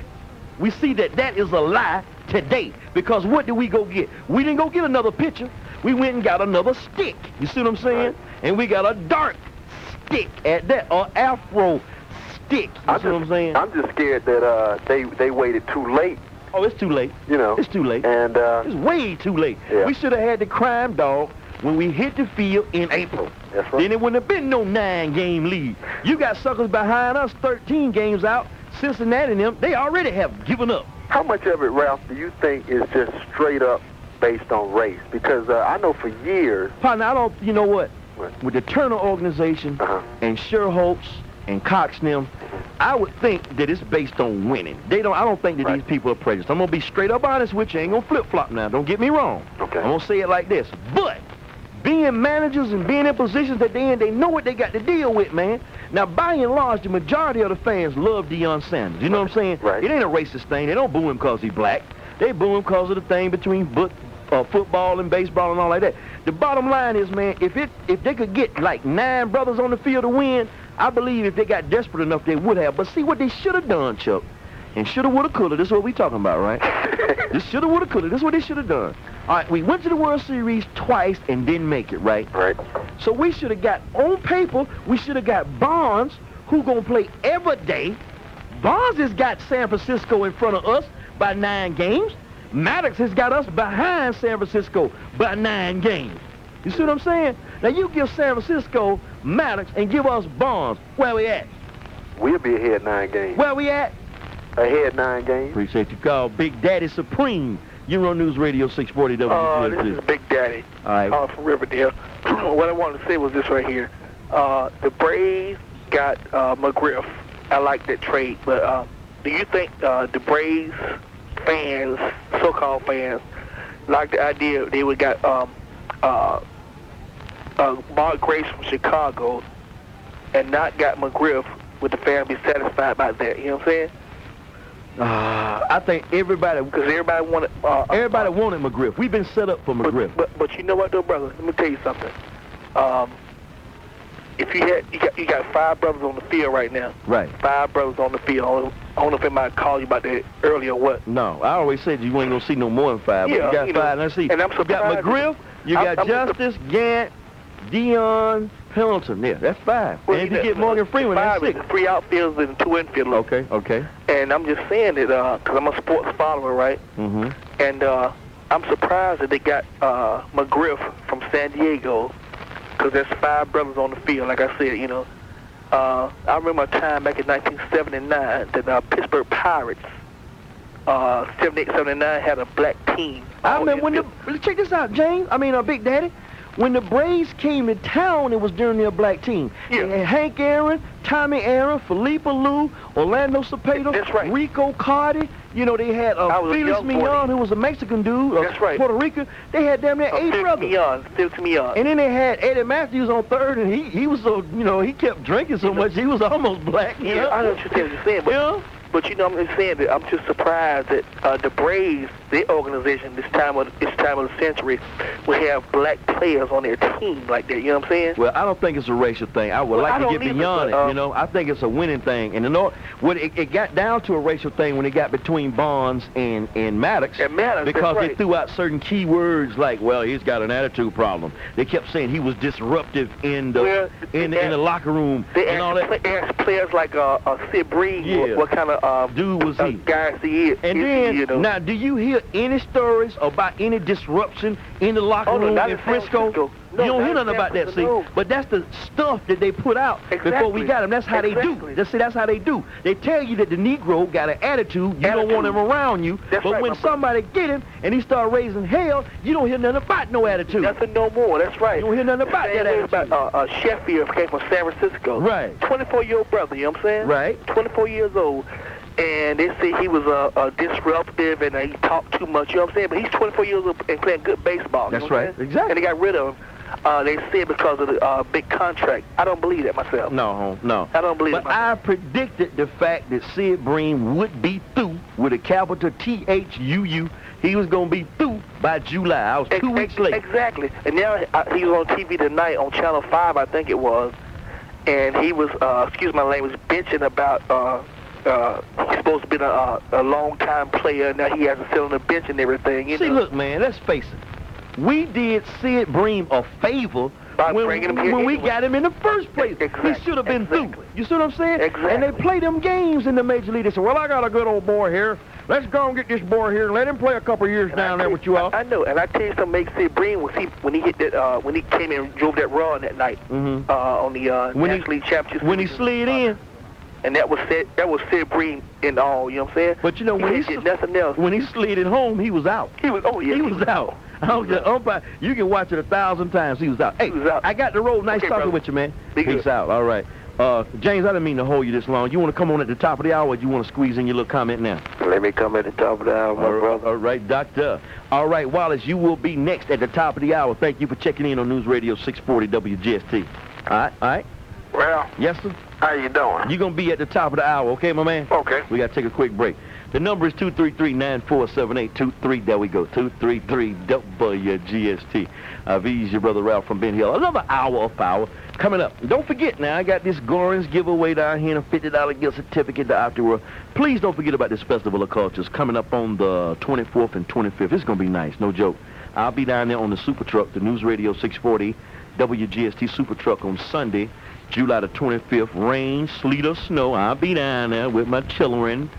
We see that is a lie today. Because what did we go get? We didn't go get another pitcher. We went and got another stick. You see what I'm saying? Right. And we got a dark stick at that, or afro stick. You see what I'm saying? I'm just scared that they waited too late. Oh, it's too late. You know. It's too late. And it's way too late. Yeah. We should have had the crime dog when we hit the field in April. That's right. Then it wouldn't have been no 9-game lead. You got suckers behind us 13 games out. Cincinnati and them, they already have given up. How much of it, Ralph, do you think is just straight up based on race? Because I know for years. Partner, you know what? What? With the Turner organization and Sherholtz and Cox and them, I would think that it's based on winning. I don't think that these people are prejudiced. I'm going to be straight up honest with you. I ain't going to flip-flop now. Don't get me wrong. Okay. I'm going to say it like this. But being managers and being in positions that they know what they got to deal with, man. Now, by and large, the majority of the fans love Deion Sanders. You know what I'm saying? Right. It ain't a racist thing. They don't boo him because he's black. They boo him because of the thing between football and baseball and all like that. The bottom line is, man, if they could get like 9 brothers on the field to win, I believe if they got desperate enough, they would have. But see what they should have done, Chuck. And shoulda, woulda, coulda. This is what we talking about, right? This shoulda, woulda, coulda. This is what they should have done. All right, we went to the World Series twice and didn't make it, right? Right. So we should have got, on paper, we should have got Bonds, who going to play every day. Bonds has got San Francisco in front of us by 9 games. Maddox has got us behind San Francisco by 9 games. You see what I'm saying? Now, you give San Francisco Maddox and give us Bonds. Where we at? We'll be ahead 9 games. Where we at? Ahead 9 games. Appreciate you call. Big Daddy Supreme. Euro News Radio 640 WGST. This is Big Daddy. All right. From Riverdale. What I wanted to say was this right here. The Braves got McGriff. I like that trade, but do you think the Braves fans, so-called fans, like the idea they would got Mark Grace from Chicago and not got McGriff? Would the fans be satisfied about that? You know what I'm saying? I think everybody, because everybody wanted McGriff. We've been set up for McGriff. But you know what though, brother? Let me tell you something. If you got 5 brothers on the field right now. Right. 5 brothers on the field. I don't know if anybody called you about that earlier or what. No, I always said you ain't gonna see no more than 5. Yeah, but you got 5. Let's see. And I'm you got McGriff. You got Justice, Gant, Deion, Pendleton. Yeah, that's 5. Well, and if you get Morgan Freeman, that's 6. 3 outfielders and 2 infielders. Okay. And I'm just saying that because I'm a sports follower, right? Mm-hmm. And I'm surprised that they got McGriff from San Diego, because there's 5 brothers on the field. Like I said, you know, I remember a time back in 1979 that Pittsburgh Pirates, 78-79, had a black team. I remember check this out, James. Big Daddy. When the Braves came to town, it was during their black team. Yeah. And Hank Aaron, Tommy Aaron, Felipe Lou, Orlando Cepeda, That's right. Rico Cardi, You know, they had Felix Mignon, who was a Mexican dude, That's right. Puerto Rican. They had damn near 8 brothers. Felix Mignon. And then they had Eddie Matthews on third, and he was so, you know, he kept drinking so much, he was almost black. You know? I know what you're saying, but you know, I'm just saying that I'm just surprised that the Braves, their organization, this time of the century, will have black players on their team like that. You know what I'm saying? Well, I don't think it's a racial thing. I would like to get beyond it. You know, I think it's a winning thing. And it got down to a racial thing when it got between Bonds and Maddox. Because they threw out certain key words like, well, he's got an attitude problem. They kept saying he was disruptive in the locker room. They asked players like Sid Breed, what kind of dude was he? Guys he is. And then, you know? Now, do you hear any stories about any disruption in the locker room in Frisco? You don't hear nothing about that, see? But that's the stuff that they put out before we got them. That's how they do. That's how they do. They tell you that the Negro got an attitude. You don't want him around you. But when somebody get him and he start raising hell, you don't hear nothing about no attitude. Nothing no more. That's right. You don't hear nothing about that attitude. About Sheffield came from San Francisco. Right. 24-year-old brother, you know what I'm saying? Right. 24 years old. And they say he was disruptive and he talked too much, you know what I'm saying? But he's 24 years old and playing good baseball. That's right. Exactly. And they got rid of him. They said because of the big contract. I don't believe that myself. No. I don't believe it But I predicted the fact that Sid Bream would be through with a capital T-H-U-U. He was going to be through by July. I was 2 weeks late. Exactly. And now he was on TV tonight on Channel 5, I think it was. And he was, excuse my language, bitching about he's supposed to be a long-time player. Now he has to sit on the bench and everything. You know? Look, man, let's face it. We did Sid Bream a favor when we got him in the first place. He should have been through. You see what I'm saying? Exactly. And they play them games in the Major League. They say, well, I got a good old boy here. Let's go and get this boy here and let him play a couple years down there with you all. I know, and I tell you something makes Sid Bream when he hit that when he came in and drove that run that night on the National League Championship. When he slid in. And that was Sid Bream in all, you know what I'm saying? But you know, when he slid it home, he was out. He was out. Umpire, you can watch it 1,000 times. He was out. Hey, I got the roll. Nice talking with you, man. Peace out. All right. James, I didn't mean to hold you this long. You want to come on at the top of the hour, or do you want to squeeze in your little comment now? Let me come at the top of the hour, my brother. All right, Doctor. All right, Wallace, you will be next at the top of the hour. Thank you for checking in on News Radio 640 WGST. All right? Well, yes, sir? How you doing? You're going to be at the top of the hour, okay, my man? Okay. We got to take a quick break. The number is 233-947-823. There we go, 233-WGST. V's your brother Ralph from Ben Hill. Another hour of power coming up. Don't forget now, I got this Gorins giveaway down here and a $50 gift certificate to Afterworld. Please don't forget about this Festival of Cultures coming up on the 24th and 25th. It's going to be nice, no joke. I'll be down there on the Super Truck, the News Radio 640 WGST Super Truck on Sunday, July the 25th. Rain, sleet, or snow, I'll be down there with my children.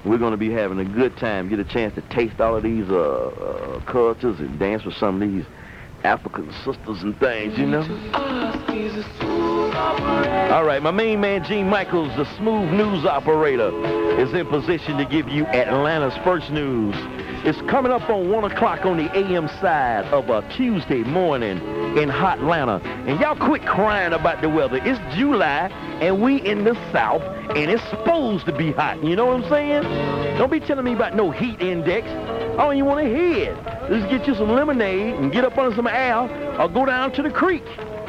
We're going to be having a good time, get a chance to taste all of these cultures and dance with some of these African sisters and things, you know? All right, my main man, Gene Michaels, the smooth news operator, is in position to give you Atlanta's first news. It's coming up on 1 o'clock on the AM side of a Tuesday morning in hot Atlanta. And y'all quit crying about the weather. It's July, and we in the South, and it's supposed to be hot. You know what I'm saying? Don't be telling me about no heat index. I don't even want to hear it. Let's get you some lemonade and get up under some air or go down to the creek.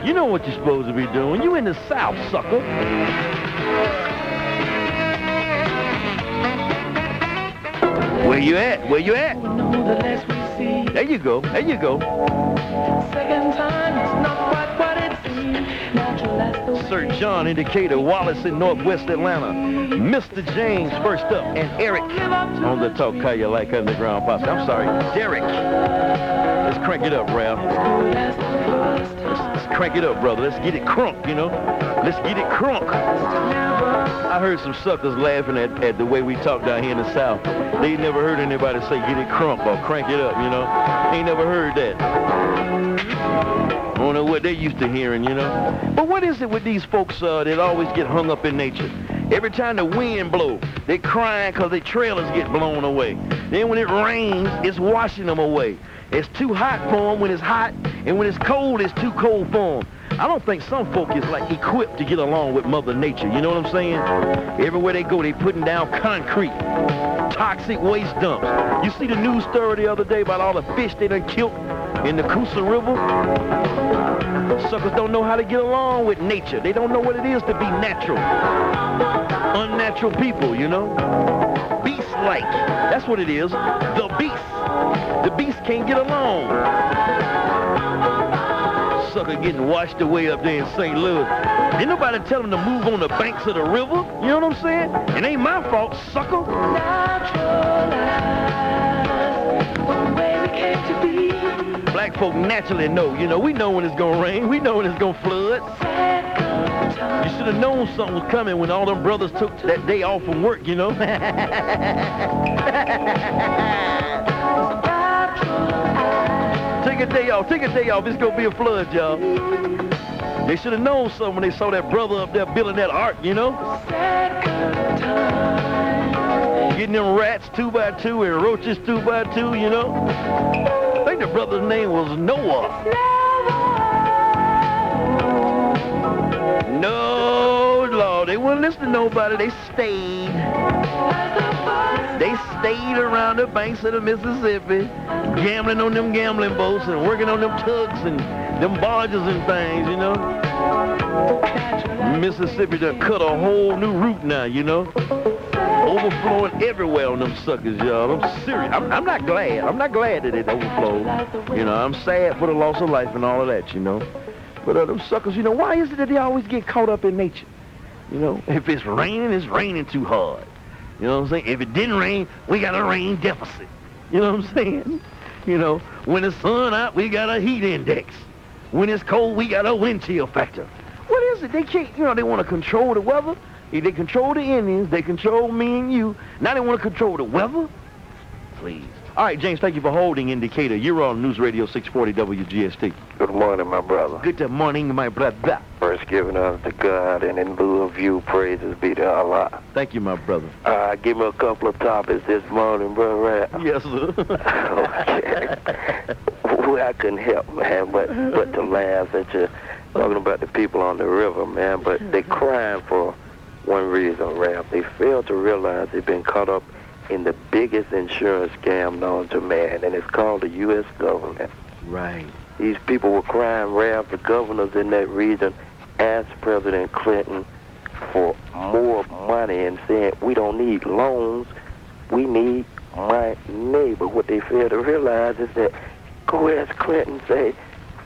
You know what you're supposed to be doing. You in the South, sucker. Where you at? Where you at? There you go. There you go. Second time, it's not quite what it seemed. Sir John in Decatur, Wallace in Northwest Atlanta. Mr. James first up, and Eric on the talk. Call you like underground posse. I'm sorry, Derek. Let's crank it up, Ralph. Let's crank it up, brother. Let's get it crunk, you know. Let's get it crunk. I heard some suckers laughing at the way we talk down here in the South. They never heard anybody say get it crunk or crank it up, you know. Ain't never heard that. I don't know what they used to hearing, you know. But what is it with these folks that always get hung up in nature? Every time the wind blows, they crying because their trailers get blown away. Then when it rains, it's washing them away. It's too hot for them when it's hot, and when it's cold, it's too cold for them. I don't think some folk is like equipped to get along with Mother Nature. You know what I'm saying? Everywhere they go, they putting down concrete, toxic waste dumps. You see the news story the other day about all the fish they done killed in the Coosa River? Suckers don't know how to get along with nature. They don't know what it is to be natural. Unnatural people, you know? Beast-like. That's what it is. The beast. The beast can't get along. Sucker getting washed away up there in St. Louis. Ain't nobody tell him to move on the banks of the river. You know what I'm saying? It ain't my fault, sucker. Black folk naturally know, you know, we know when it's gonna rain, we know when it's gonna flood. You should have known something was coming when all them brothers took that day off from work, you know. Take a day off, it's gonna be a flood, y'all. They should have known something when they saw that brother up there building that ark, you know. Getting them rats 2x2 and roaches 2x2, you know. I think the brother's name was Noah. No, Lord, they wouldn't listen to nobody. They stayed. They stayed around the banks of the Mississippi, gambling on them gambling boats and working on them tugs and them barges and things, you know. Mississippi done cut a whole new route now, you know. Overflowing everywhere on them suckers, y'all. I'm serious. I'm not glad. I'm not glad that it overflowed. You know, I'm sad for the loss of life and all of that, you know. But them suckers, you know, why is it that they always get caught up in nature? You know, if it's raining too hard. You know what I'm saying? If it didn't rain, we got a rain deficit. You know what I'm saying? You know, when the sun out, we got a heat index. When it's cold, we got a wind chill factor. What is it? They can't, you know, they want to control the weather. They control the Indians. They control me and you. Now they want to control the weather? Please. All right, James, thank you for holding in Decatur. You're on News Radio 640 WGST. Good morning, my brother. Good morning, my brother. First, giving honor to God, and in lieu of you, praises be to Allah. Thank you, my brother. Give me a couple of topics this morning, brother. Yes, sir. Okay. Well, I couldn't help, man, but to laugh at you talking about the people on the river, man. But they crying for one reason, Ralph. They fail to realize they've been caught up in the biggest insurance scam known to man, and it's called the U.S. government. Right. These people were crying, Ralph. The governors in that region asked President Clinton for more money and saying, we don't need loans, we need money. But what they fail to realize is that, go ask Clinton, say,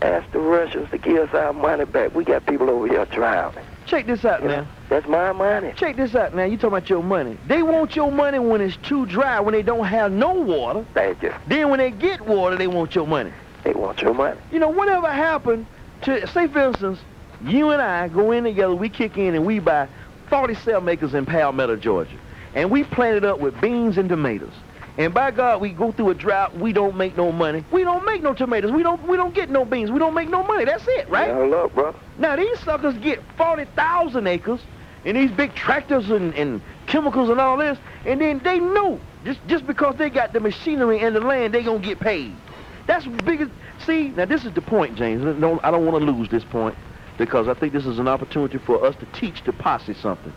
ask the Russians to give us our money back. We got people over here drowning. Check this out now. That's my money. Check this out now. You talking about your money. They want your money when it's too dry, when they don't have no water. Thank you. Then when they get water, they want your money. They want your money. You know, whatever happened to, say for instance, you and I go in together, we kick in and we buy 47 acres in Palmetto, Georgia. And we plant it up with beans and tomatoes. And by God, we go through a drought, we don't make no money. We don't make no tomatoes. We don't get no beans. We don't make no money. That's it, right? Yeah, look, bro. Now, these suckers get 40,000 acres and these big tractors and chemicals and all this, and then they know, just because they got the machinery and the land, they going to get paid. That's bigger. See, now this is the point, James. I don't want to lose this point because I think this is an opportunity for us to teach the posse something.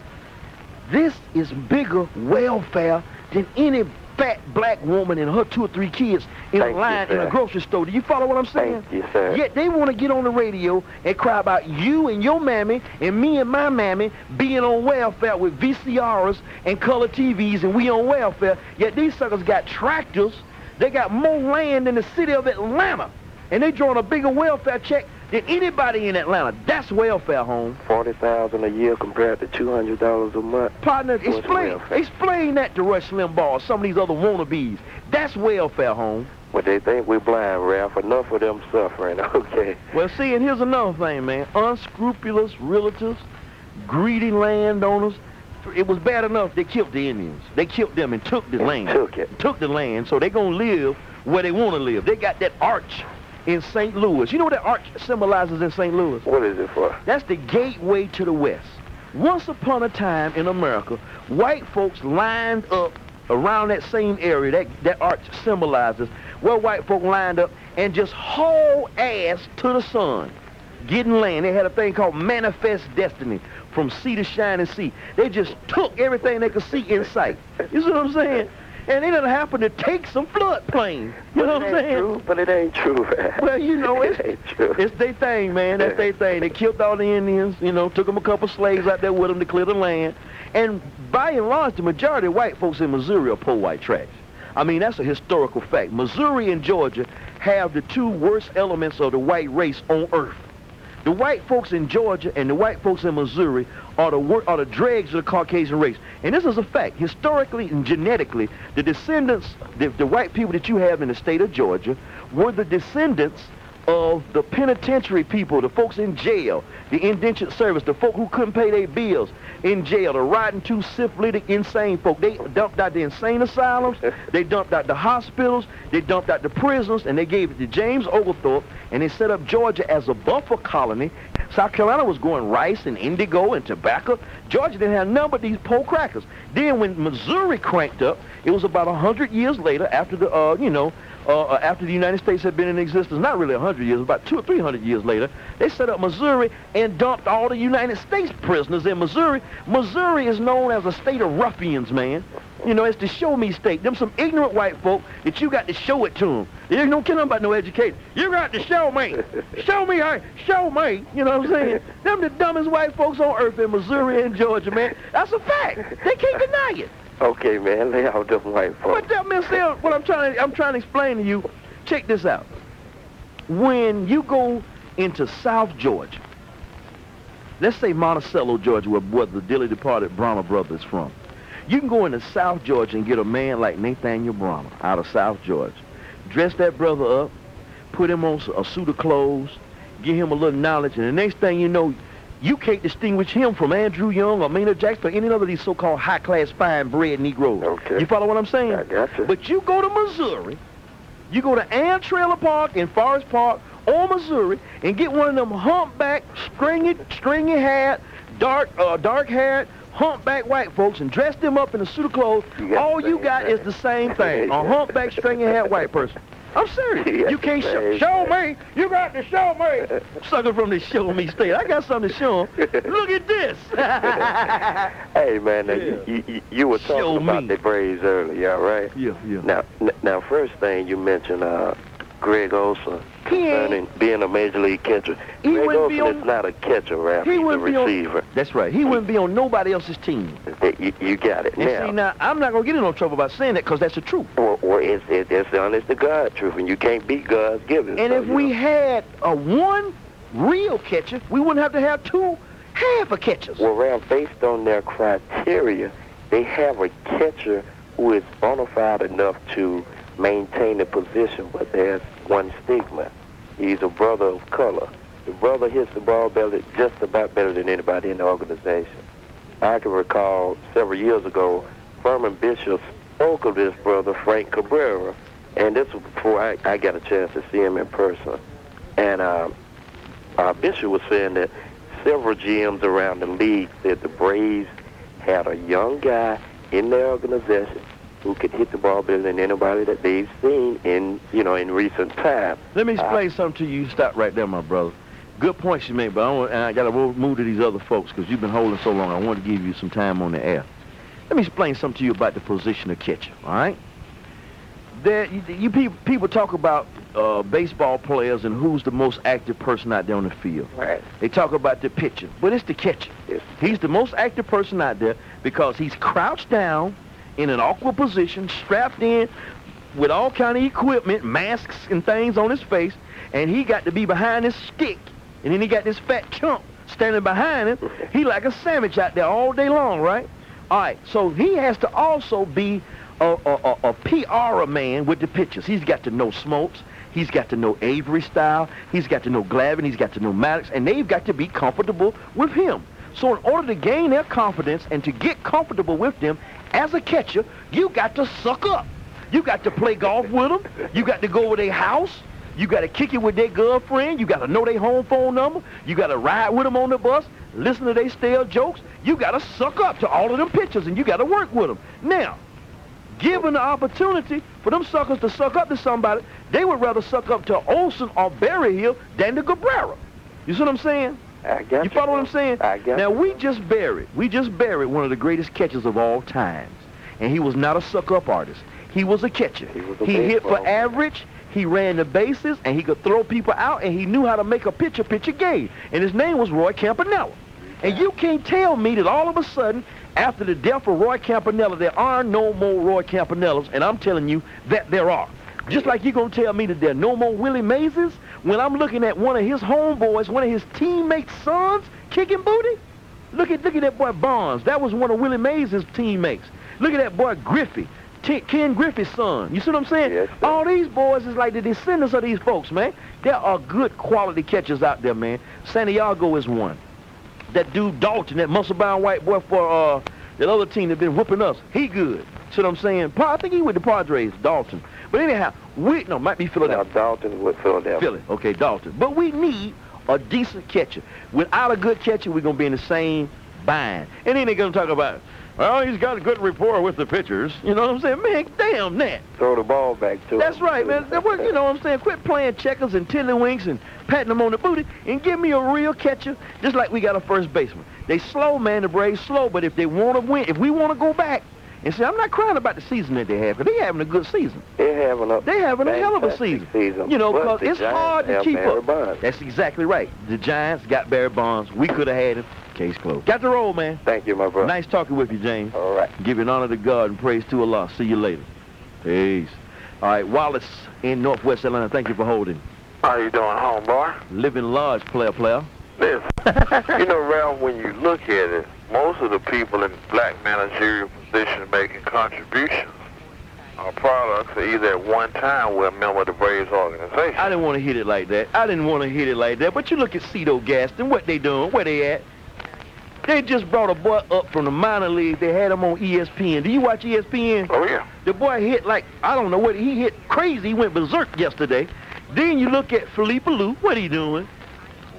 This is bigger welfare than any fat black woman and her 2 or 3 kids in a line in a grocery store. Do you follow what I'm saying? Thank you, sir. Yet they want to get on the radio and cry about you and your mammy and me and my mammy being on welfare with VCRs and color TVs and we on welfare. Yet these suckers got tractors. They got more land than the city of Atlanta. And they drawing a bigger welfare check than anybody in Atlanta. That's welfare, home. $40,000 a year compared to $200 a month. Partner, explain that to Rush Limbaugh, some of these other wannabes. That's welfare, home. Well, they think we're blind, Ralph. Enough of them suffering, okay? Well, see, and here's another thing, man. Unscrupulous realtors, greedy landowners. It was bad enough they killed the Indians. They killed them and took the land. Took the land, so they gonna live where they want to live. They got that arch in St. Louis. You know what that arch symbolizes in St. Louis? What is it for? That's the gateway to the West. Once upon a time in America, white folks lined up around that same area that arch symbolizes, where white folk lined up and just hauled ass to the sun. getting land. They had a thing called Manifest Destiny, from sea to shining sea. They just took everything they could see in sight. You see what I'm saying? And they done happened to take some floodplains. You know what I'm saying? True, but it ain't true, man. Well, you know, it ain't true. It's their thing, man. That's their thing. They killed all the Indians, you know, took them a couple slaves out there with them to clear the land. And by and large, the majority of white folks in Missouri are poor white trash. I mean, that's a historical fact. Missouri and Georgia have the two worst elements of the white race on earth. The white folks in Georgia and the white folks in Missouri are the dregs of the Caucasian race. And this is a fact. Historically and genetically, the descendants, the white people that you have in the state of Georgia, were the descendants of the penitentiary people, the folks in jail, the indentured service, the folk who couldn't pay their bills in jail, the riding to syphilitic insane folk. They dumped out the insane asylums, they dumped out the hospitals, they dumped out the prisons, and they gave it to James Oglethorpe, and they set up Georgia as a buffer colony. South Carolina was growing rice and indigo and tobacco. Georgia didn't have none but these poor crackers. Then when Missouri cranked up, it was about 100 years later after the, after the United States had been in existence, not really 100 years, about 200 or 300 years later, they set up Missouri and dumped all the United States prisoners in Missouri. Missouri is known as a state of ruffians, man. You know, it's the show me state. Them some ignorant white folk that you got to show it to them. You don't care nothing about no education. You got to show me. Show me. Show me. You know what I'm saying? Them the dumbest white folks on earth in Missouri and Georgia, man. That's a fact. They can't deny it. Okay, man, lay out them white folks. But that means, what I'm trying to explain to you, check this out. When you go into South Georgia, let's say Monticello, Georgia, where the dearly departed Brahma brothers from. You can go into South Georgia and get a man like Nathaniel Brahma out of South Georgia. Dress that brother up, put him on a suit of clothes, give him a little knowledge, and the next thing you know, you can't distinguish him from Andrew Young or Maynard Jackson or any other of these so-called high-class, fine-bred Negroes. Okay. You follow what I'm saying? I got you. But you go to Missouri, you go to Ann Trailer Park in Forest Park or Missouri and get one of them humpback, stringy-haired, dark-haired, humpback white folks and dress them up in a suit of clothes. All you got is the same thing, a humpback, stringy-haired white person. I'm serious. You can't show me. You got to show me. Sucker from the show me state. I got something to show him. Look at this. Hey, man, you were talking about the Braves earlier, right? Yeah. Now, first thing you mentioned, Greg Olson, concerning being a major league catcher. Greg Olson is not a catcher, Ralph. He's a receiver. That's right. He wouldn't be on nobody's team. You got it. And now, I'm not going to get in no trouble about saying that because that's the truth. Well, it's the honest to God truth, and you can't beat God's giving. And if we had one real catcher, we wouldn't have to have two half a catchers. Well, Ralph, based on their criteria, they have a catcher who is bona fide enough to maintain the position, but there's one stigma. He's a brother of color. The brother hits the ball just about better than anybody in the organization. I can recall several years ago, Furman Bishop spoke of this brother, Frank Cabrera, and this was before I got a chance to see him in person. And Bishop was saying that several GMs around the league said the Braves had a young guy in their organization who could hit the ball better than anybody that they've seen in recent times. Let me explain something to you. Stop right there, my brother. Good points you make, but I got to move to these other folks because you've been holding so long. I want to give you some time on the air. Let me explain something to you about the position of catcher, all right? People talk about baseball players and who's the most active person out there on the field. Right. They talk about the pitcher, but it's the catcher. Yes. He's the most active person out there because he's crouched down in an awkward position, strapped in with all kind of equipment, masks and things on his face, and he got to be behind his stick, and then he got this fat chump standing behind him. He like a sandwich out there all day long, right? All right, so he has to also be a PR man with the pitchers. He's got to know Smokes. He's got to know Avery Style. He's got to know Glavine. He's got to know Maddox, and they've got to be comfortable with him. So in order to gain their confidence and to get comfortable with them, as a catcher, you got to suck up. You got to play golf with them. You got to go over their house. You got to kick it with their girlfriend. You got to know their home phone number. You got to ride with them on the bus, listen to their stale jokes. You got to suck up to all of them pitchers, and you got to work with them. Now, given the opportunity for them suckers to suck up to somebody, they would rather suck up to Olson or Berryhill than to Cabrera. You see what I'm saying? I got you. Follow what I'm saying? I got Now, we just buried one of the greatest catchers of all times. And he was not a suck-up artist. He was a catcher. He hit for average. He ran the bases, and he could throw people out, and he knew how to make a pitcher pitch a game. And his name was Roy Campanella. And you can't tell me that all of a sudden, after the death of Roy Campanella, there are no more Roy Campanellas, and I'm telling you that there are. Just like you're going to tell me that there are no more Willie Mazes when I'm looking at one of his homeboys, one of his teammates' sons kicking booty. Look at that boy Barnes. That was one of Willie Mays' teammates. Look at that boy Griffey, Ken Griffey's son. You see what I'm saying? Yes, all these boys is like the descendants of these folks, man. There are good quality catchers out there, man. Santiago is one. That dude Dalton, that muscle-bound white boy for that other team that been whooping us, he good. See what I'm saying? I think he with the Padres, Dalton. But anyhow, might be Philadelphia. Now, Dalton with Philadelphia. Philly, okay, Dalton. But we need a decent catcher. Without a good catcher, we're going to be in the same bind. And then they're going to talk about, well, he's got a good rapport with the pitchers. You know what I'm saying? Man, damn that. Throw the ball back to him. That's right, man. You know what I'm saying? Quit playing checkers and tiddlywinks and patting them on the booty and give me a real catcher, just like we got a first baseman. They slow, man. The Braves slow, but if they want to win, if we want to go back, and see, I'm not crying about the season that they have, because they're having a good season. They're having a hell of a season. You know, because it's hard to keep up. Bonds. That's exactly right. The Giants got Barry Bonds. We could have had him. Case closed. Got the roll, man. Thank you, my brother. Nice talking with you, James. All right. Giving honor to God and praise to Allah. See you later. Peace. All right, Wallace in Northwest Atlanta. Thank you for holding. How you doing, homeboy? Living large, player. Listen, you know, Ralph, when you look at it, most of the people in black managerial positions making contributions are products that either at one time were a member of the Braves organization. I didn't want to hit it like that. But you look at Cito Gaston, what they doing, where they at? They just brought a boy up from the minor league. They had him on ESPN. Do you watch ESPN? Oh, yeah. The boy hit like, I don't know what, he hit crazy. He went berserk yesterday. Then you look at Felipe Lou. What he doing?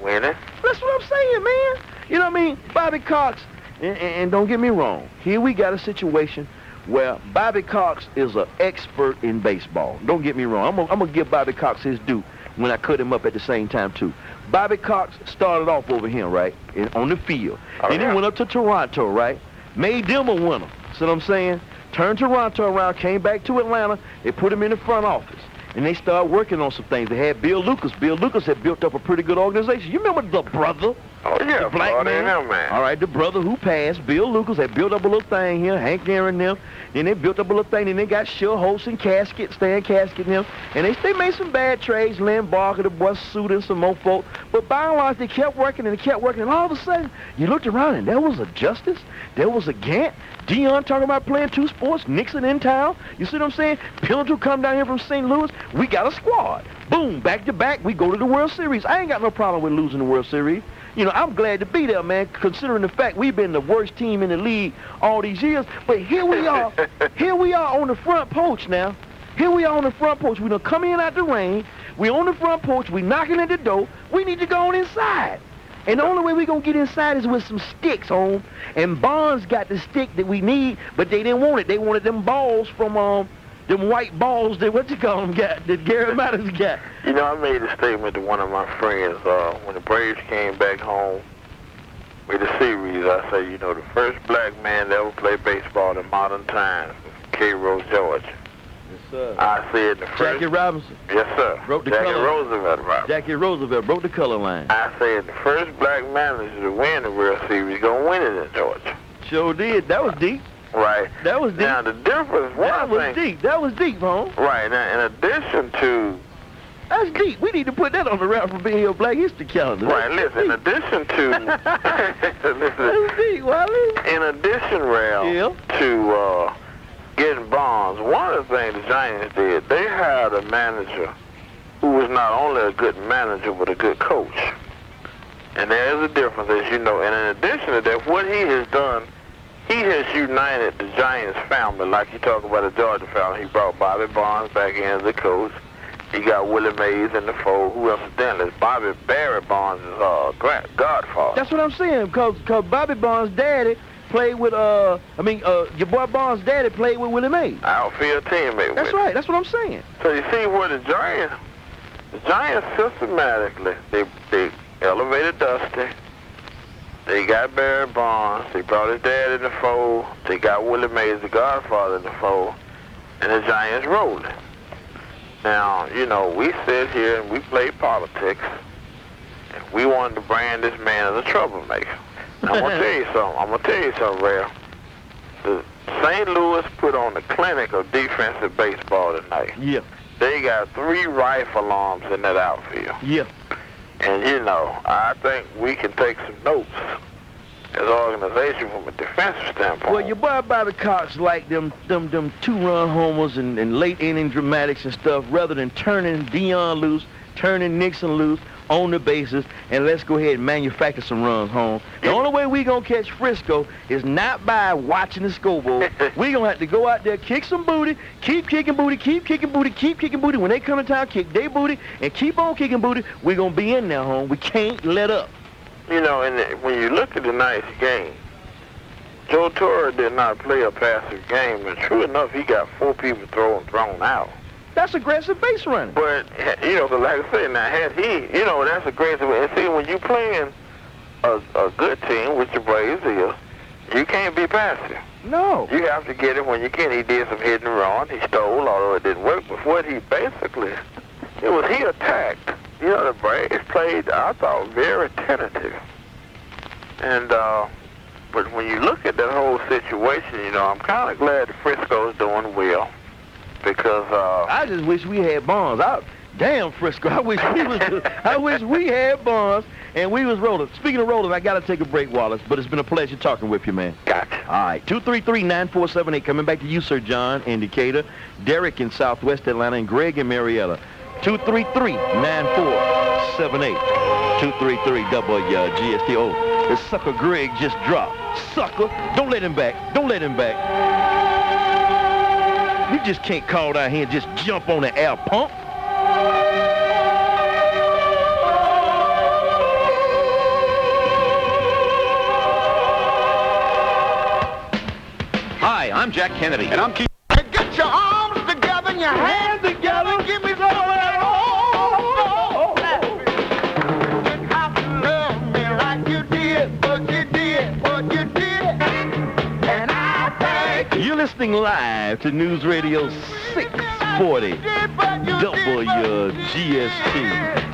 Winning. That's what I'm saying, man. You know what I mean? Bobby Cox, and don't get me wrong, here we got a situation where Bobby Cox is an expert in baseball. Don't get me wrong. I'm gonna give Bobby Cox his due when I cut him up at the same time, too. Bobby Cox started off over here, right, on the field. Then he went up to Toronto, right? Made them a winner. See what I'm saying? Turned Toronto around, came back to Atlanta. They put him in the front office. And they started working on some things. They had Bill Lucas. Bill Lucas had built up a pretty good organization. You remember the brother? Oh, yeah, the black man. All right, the brother who passed, Bill Lucas, had built up a little thing here, Hank Aaron them. Then they built up a little thing. Then they got Schulholz and Stan Casket and them. And they made some bad trades. Lynn Barker, the boy Suit, and some more folk. But by and large, they kept working and they kept working. And all of a sudden, you looked around and there was a Justice. There was a Gant. Dion talking about playing two sports. Nixon in town. You see what I'm saying? Pillager come down here from St. Louis. We got a squad. Boom, back to back, we go to the World Series. I ain't got no problem with losing the World Series. You know, I'm glad to be there, man, considering the fact we've been the worst team in the league all these years. But here we are. Here we are on the front porch now. Here we are on the front porch. We done come in out the rain. We on the front porch. We knocking at the door. We need to go on inside. And the only way we going to get inside is with some sticks, home. And Bonds got the stick that we need, but they didn't want it. They wanted them balls from, them white balls that, what you call them, got, that Gary Matters got. You know, I made a statement to one of my friends when the Braves came back home with the series. I said, you know, the first black man to ever play baseball in modern times was Cairo, Georgia. Yes, sir. I said the first... Jackie Robinson. Yes, sir. Broke the Jackie color. Roosevelt, right. Jackie Roosevelt broke the color line. I said the first black manager to win the World Series going to win it in Georgia. Sure did. That was deep. Right. That was deep. Now, the difference... That was deep, home. Right. Now, in addition to... That's deep. We need to put that on the Ralph from Being Here Black History calendar. Right, listen, in addition to... That's deep, Wallace. In addition, Ralph, to getting Bonds, one of the things the Giants did, they hired a manager who was not only a good manager, but a good coach. And there is a difference, as you know. And in addition to that, what he has done, he has united the Giants family, like you talk about the Georgia family. He brought Bobby Bonds back in as a coach. He got Willie Mays in the fold, who incidentally is Barry Bonds' godfather. That's what I'm saying, because Bobby Bonds' daddy played with, your boy Bonds' daddy played with Willie Mays. Outfield teammate. That's right, that's what I'm saying. So you see where the Giants systematically, they elevated Dusty. They got Barry Bonds. They brought his dad in the fold. They got Willie Mays, the Godfather, in the fold. And the Giants rolling. Now, you know, we sit here and we play politics. And we wanted to brand this man as a troublemaker. Now, I'm going to tell you something, Ralph. The St. Louis put on a clinic of defensive baseball tonight. Yeah. They got 3 rifle arms in that outfield. Yeah. And, you know, I think we can take some notes as an organization from a defensive standpoint. Well, your boy Bobby Cox like them 2-run homers and late inning dramatics and stuff rather than turning Dion loose, turning Nixon loose on the bases, and let's go ahead and manufacture some runs home. The only way we gonna catch Frisco is not by watching the scoreboard. We gonna have to go out there, kick some booty, keep kicking booty, keep kicking booty, keep kicking booty. When they come to town, kick their booty and keep on kicking booty. We gonna be in there home. We can't let up. You know, and when you look at tonight's game, Joe Torre did not play a passive game, and true enough, he got 4 people thrown out. That's aggressive base running. But, you know, like I said, now, had he, you know, that's aggressive. And see, when you playing a good team, which the Braves is, you can't be passive. No. You have to get it when you can. He did some hit and run. He stole, although it didn't work. But what he basically, he attacked. You know, the Braves played, I thought, very tentative. And, but when you look at that whole situation, you know, I'm kind of glad Frisco's doing well. Because I just wish we had Bonds. Damn, Frisco, I wish we had Bonds and we was rolling. Speaking of rolling, I got to take a break, Wallace, but it's been a pleasure talking with you, man. Gotcha. All right, 233-9478. Coming back to you, Sir John in Decatur, Derek in Southwest Atlanta, and Greg in Marietta. 233-9478. 233-WGST. Oh, this sucker Greg just dropped. Sucker, don't let him back. Don't let him back. You just can't call down here and just jump on the air pump. Hi, I'm Jack Kennedy. And I'm Keith. Get your arms together and your hands together. Give me some of that. How to love me like you did, what you did, what you did. And I thank you. You're listening live to News Radio 640 WGST.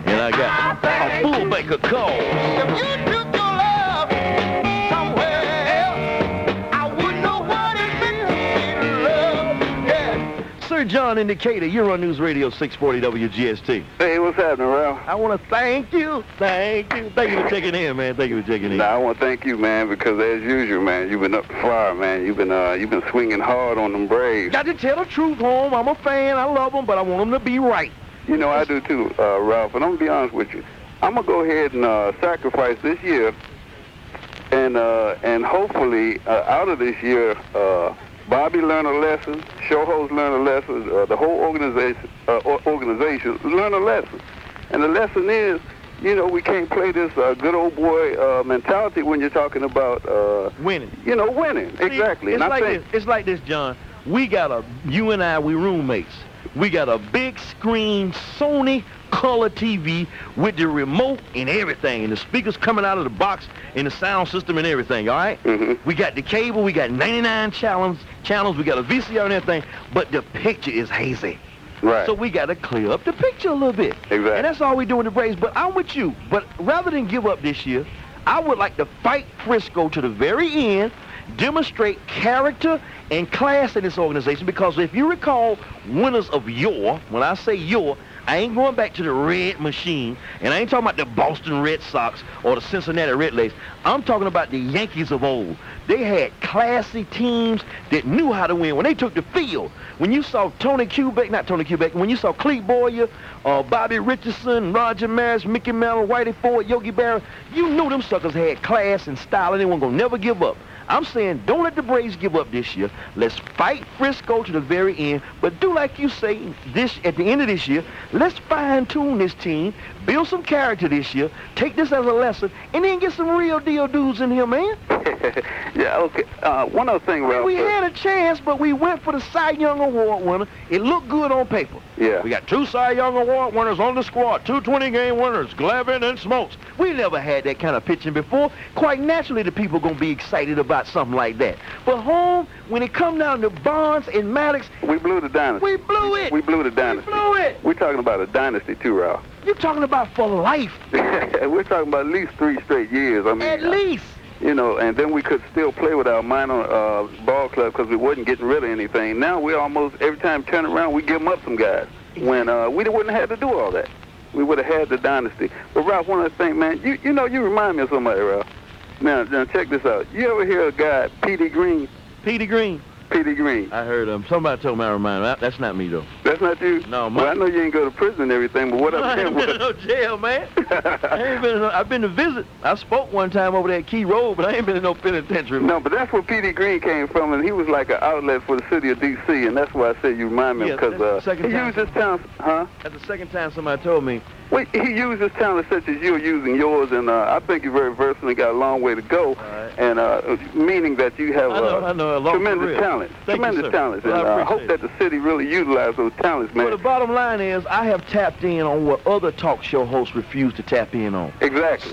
And I got a full bank of calls. If you took your love somewhere else, I wouldn't know what it meant to love. Yeah. Sir John in Decatur, you're on News Radio 640 WGST. Hey, what's happening, Ralph? I want to thank you. Thank you for checking in, man. Thank you for checking in. I want to thank you, man, because as usual, man, you've been up the fire, man. You've been swinging hard on them Braves. Got to tell the truth, home. I'm a fan. I love them, but I want them to be right. You know, I do too, Ralph. And I'm going to be honest with you. I'm going to go ahead and sacrifice this year, and hopefully out of this year, Bobby learned a lesson, Shoho's learned a lesson, the whole organization learned a lesson. And the lesson is, you know, we can't play this good old boy mentality when you're talking about winning. You know, winning. See, exactly. It's like this, John. You and I, we roommates. We got a big screen Sony color TV with the remote and everything, and the speakers coming out of the box and the sound system and everything, all right? Mm-hmm. We got the cable, we got 99 channels, we got a VCR and everything, but the picture is hazy. Right. So we got to clear up the picture a little bit. Exactly. And that's all we do in the Braves. But I'm with you. But rather than give up this year, I would like to fight Frisco to the very end, demonstrate character and class in this organization, because if you recall winners of yore, when I say yore, I ain't going back to the red machine, and I ain't talking about the Boston Red Sox or the Cincinnati Redlegs. I'm talking about the Yankees of old. They had classy teams that knew how to win. When they took the field, when you saw when you saw Clete Boyer, Bobby Richardson, Roger Maris, Mickey Mantle, Whitey Ford, Yogi Berra, you knew them suckers had class and style, and they weren't going to never give up. I'm saying don't let the Braves give up this year. Let's fight Frisco to the very end. But do like you say, at the end of this year, let's fine-tune this team, build some character this year, take this as a lesson, and then get some real deal dudes in here, man. Yeah, okay. One other thing, Ralph. We had a chance, but we went for the Cy Young Award winner. It looked good on paper. Yeah. We got 2 Cy Young Award winners on the squad, 2 20-game winners, Glavin and Smokes. We never had that kind of pitching before. Quite naturally, the people going to be excited about something like that. But home, when it come down to Bonds and Maddox, we blew the dynasty. We blew it. We blew the dynasty. We blew it. We're talking about a dynasty too, Ralph. You're talking about for life. We're talking about at least 3 straight years. I mean, at least. You know, and then we could still play with our minor ball club because we wasn't getting rid of anything. Now we almost, every time we turn around, we give them up some guys. When we wouldn't have had to do all that. We would have had the dynasty. But, Ralph, one of the things, man, you know, you remind me of somebody, Ralph. Now, check this out. You ever hear a guy, Petey Green? Petey Green? Petey Green. I heard him. Somebody told me I remind him. That's not me, though. That's not you? No, Well, I know you ain't go to prison and everything, but what I ain't been in no jail, man. I've been to visit. I spoke one time over there at Key Road, but I ain't been in no penitentiary. No, but that's where Petey Green came from, and he was like an outlet for the city of D.C., and that's why I said you remind me, because he used his talent, That's the second time somebody told me. Well, he used his talent such as you're using yours, and I think you're very versatile and got a long way to go, and meaning that you have I know, a long tremendous talent. Tremendous talents, and I hope that the city really utilizes those talents, man. Well, the bottom line is I have tapped in on what other talk show hosts refuse to tap in on. Exactly,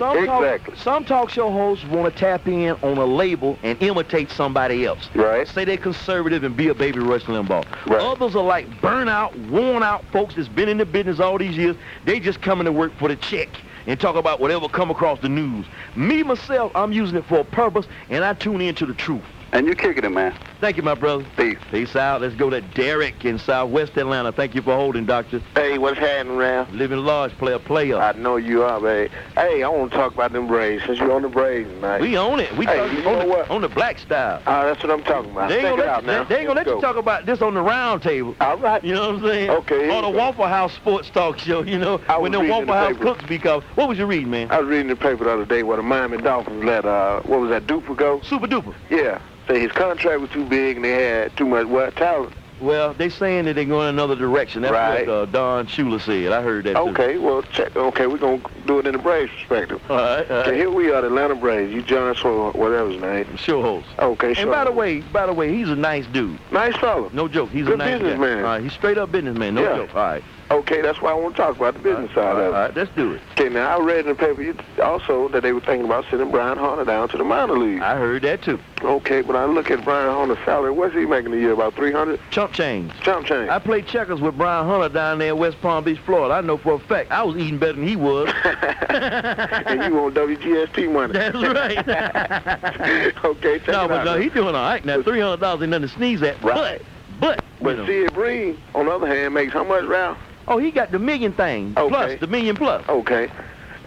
Some talk show hosts want to tap in on a label and imitate somebody else. Right. Say they're conservative and be a baby Rush Limbaugh. Right. Others are like burnout, worn out folks that's been in the business all these years. They just coming to work for the check and talk about whatever come across the news. Me, myself, I'm using it for a purpose, and I tune into the truth. And you kicking it, man. Thank you, my brother. Peace. Peace out. Let's go to Derek in Southwest Atlanta. Thank you for holding, Doctor. Hey, what's happening, Ralph? Living large, player. I know you are, babe. Hey, I want to talk about them Braves, since you're on the Braves tonight. We own it. We on the black style. That's what I'm talking about. They ain't Check gonna let you talk about this on the round table. All right. You know what I'm saying? Okay. Or the Waffle House sports talk show, you know, when the Waffle House cooks be called. What was you reading, man? I was reading the paper the other day where the Miami Dolphins let, what was that, Duper go? Super Duper. Yeah. Say his contract was too big and they had too much talent. Well, they saying that they're going another direction. That's right. what Don Shula said. I heard that too. Okay, well, check. Okay, we're going to do it in the Braves perspective. All right. Okay, here we are, the Atlanta Braves. You John or whatever his name. Show host. Okay, sure. And by the way, he's a nice dude. Nice fella. No joke. He's Good a nice businessman. guy. All right, he's straight up businessman. No joke. All right. Okay, that's why I want to talk about the business side of it. All right, let's do it. Okay, now I read in the paper also that they were thinking about sending Brian Hunter down to the minor league. I heard that too. Okay, but I look at Brian Hunter's salary. What's he making a year? About $300? Chump change. Chump change. I played checkers with Brian Hunter down there in West Palm Beach, Florida. I know for a fact I was eating better than he was. And you want WGST money. That's right. Okay, check it out. No, he's doing all right. Now, $300 ain't nothing to sneeze at. Right. But Sid Bream, on the other hand, makes how much, Ralph? Oh, he got the million thing, plus the million plus. Okay.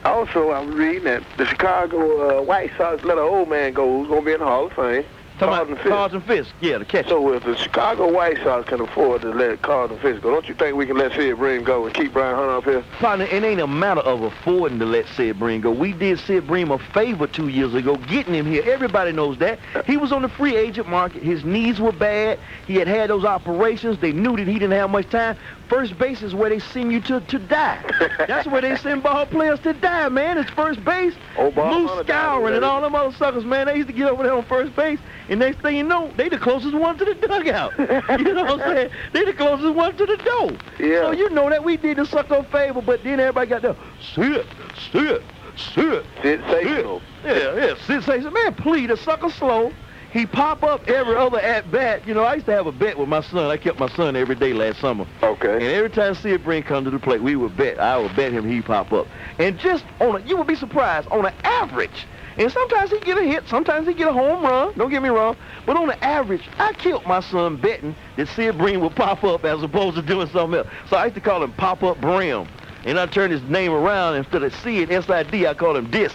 Also, I was reading that the Chicago White Sox let an old man go who's going to be in the Hall of Fame. Carlton Fisk, yeah, the catcher. So if the Chicago White Sox can afford to let Carlton Fisk go, don't you think we can let Sid Bream go and keep Brian Hunter up here? Partner, it ain't a matter of affording to let Sid Bream go. We did Sid Bream a favor 2 years ago, getting him here. Everybody knows that. He was on the free agent market. His knees were bad. He had those operations. They knew that he didn't have much time. First base is where they send you to die. That's where they send ball players to die, man. It's first base. Moose Scouring and all them other suckers, man. They used to get over there on first base, and next thing you know, they the closest one to the dugout. You know what I'm saying? They the closest one to the door. Yeah. So you know that we did the sucker a favor, but then everybody got the Sid. Sensational. Yeah, sensational. Man, please, the sucker slow. He pop up every other at-bat. You know, I used to have a bet with my son. I kept my son every day last summer. Okay. And every time Sid Bream come to the plate, I would bet him he pop up. And just you would be surprised, on an average, and sometimes he get a hit, sometimes he get a home run, don't get me wrong, but on the average, I killed my son betting that Sid Bream would pop up as opposed to doing something else. So I used to call him Pop-Up Brim. And I turned his name around. Instead of C and S-I-D, I call him Dis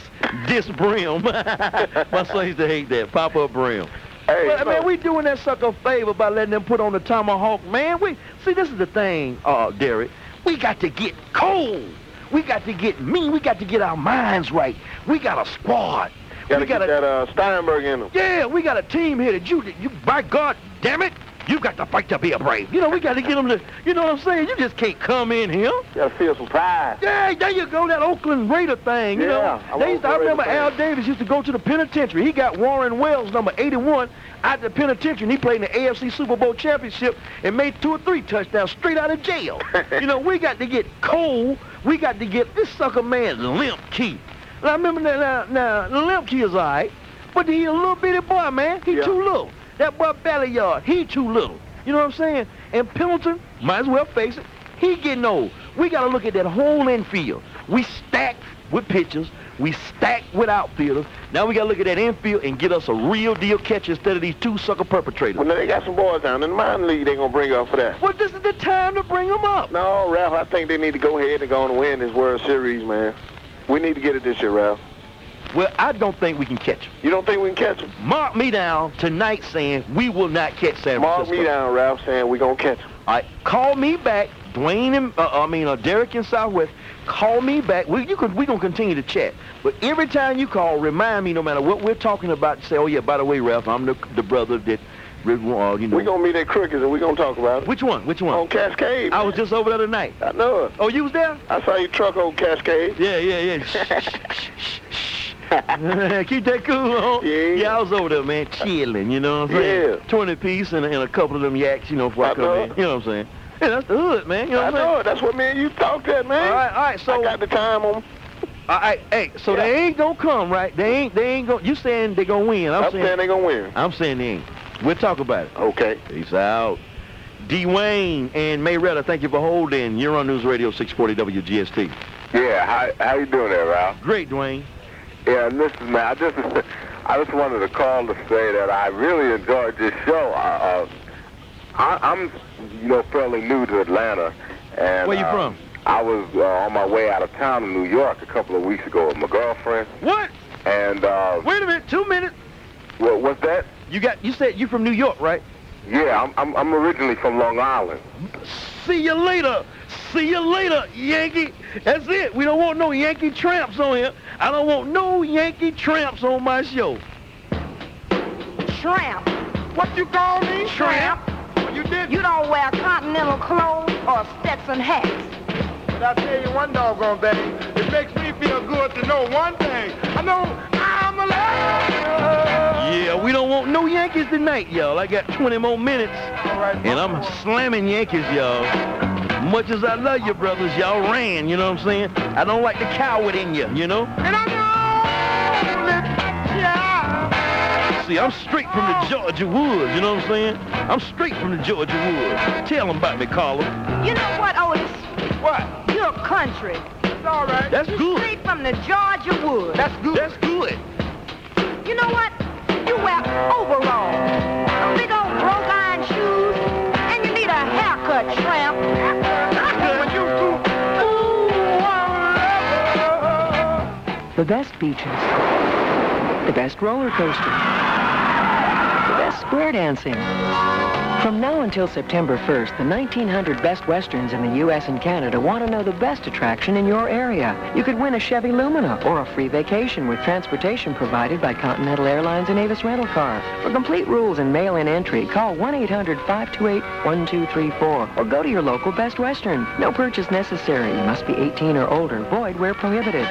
Brim. My son used to hate that, Pop-Up Brim. Hey, but, man, we doing that sucker a favor by letting them put on the tomahawk, man. See, this is the thing, Derek. We got to get cold. We got to get mean. We got to get our minds right. We got a squad. We got that Steinberg in them. Yeah, we got a team here that you, by God damn it, You got to fight to be a brave. You know, we got to get them to, you know what I'm saying? You just can't come in here. You gotta feel some pride. Yeah, there you go, that Oakland Raider thing, you know. I remember Al Davis used to go to the penitentiary. He got Warren Wells, number 81, out the penitentiary, and he played in the AFC Super Bowl championship and made 2 or 3 touchdowns straight out of jail. You know, we got to get Cole. We got to get this sucker man, Limp Key. And I remember that now Limp Key is all right, but he a little bitty boy, man. He too little. That boy Ballard, he too little. You know what I'm saying? And Pendleton, might as well face it, he getting old. We got to look at that whole infield. We stacked with pitchers. We stacked with outfielders. Now we got to look at that infield and get us a real deal catcher instead of these 2 sucker perpetrators. Well, now they got some boys down in the minor league they going to bring up for that. Well, this is the time to bring them up. No, Ralph, I think they need to go ahead and go and win this World Series, man. We need to get it this year, Ralph. Well, I don't think we can catch them. You don't think we can catch them? Mark me down tonight saying we will not catch San Francisco. Mark me down, Ralph, saying we're going to catch them. All right, call me back, Dwayne and, Derek in Southwest. Call me back. We're going to continue to chat. But every time you call, remind me, no matter what we're talking about, say, oh, yeah, by the way, Ralph, I'm the brother that, you know. We're going to meet at Crookers and we're going to talk about it. Which one? On Cascade. I was just over there tonight. I know it. Oh, you was there? I saw your truck on Cascade. Yeah. Keep that cool on. Yeah, I was over there, man, chilling, you know what I'm saying? Yeah. 20 piece and a couple of them yaks, you know, before I come in. You know what I'm saying? Yeah, that's the hood, man. You know what I'm saying? I know it. That's what me and you talked at, man. All right, so... I got the time on... All right, hey, so they ain't gonna come, right? They ain't gonna... You saying they gonna win. I'm saying they gonna win. I'm saying they ain't. We'll talk about it. Okay. Peace out. Dewayne and Marietta, thank you for holding. You're on News Radio 640 WGST. Yeah, how you doing there, Ralph? Great, Dwayne. Yeah, listen, man, I just wanted to call to say that I really enjoyed this show. I'm, fairly new to Atlanta. And, where you from? I was on my way out of town in New York a couple of weeks ago with my girlfriend. What? And, wait a minute, 2 minutes. Well, what's that? You said you from New York, right? Yeah, I'm originally from Long Island. See you later. See you later, Yankee. That's it. We don't want no Yankee tramps on here. I don't want no Yankee tramps on my show. Tramp. What you call me? Tramp. You did. You don't wear continental clothes or Stetson hats. But I'll tell you one doggone thing. It makes me feel good to know one thing. I know I'm alive. Yeah, we don't want no Yankees tonight, y'all. I got 20 more minutes. All right, and I'm slamming Yankees, y'all. Much as I love you, brothers, y'all ran, you know what I'm saying? I don't like the coward in you, you know? And I know that, yeah. See, I'm straight from the Georgia woods, you know what I'm saying? I'm straight from the Georgia woods. Tell them about me, Carla. You know what, Otis? What? You're country. It's all right. That's good. Straight from the Georgia woods. That's good. That's good. You know what? You wear overalls, big old broke iron shoes, and you need a haircut, tramp. The best beaches, the best roller coasters, the best square dancing. From now until September 1st, the 1900 best westerns in the U.S. and Canada want to know the best attraction in your area. You could win a Chevy Lumina or a free vacation with transportation provided by Continental Airlines and Avis Rental Car. For complete rules and mail-in entry, call 1-800-528-1234 or go to your local Best Western. No purchase necessary. You must be 18 or older. Void where prohibited.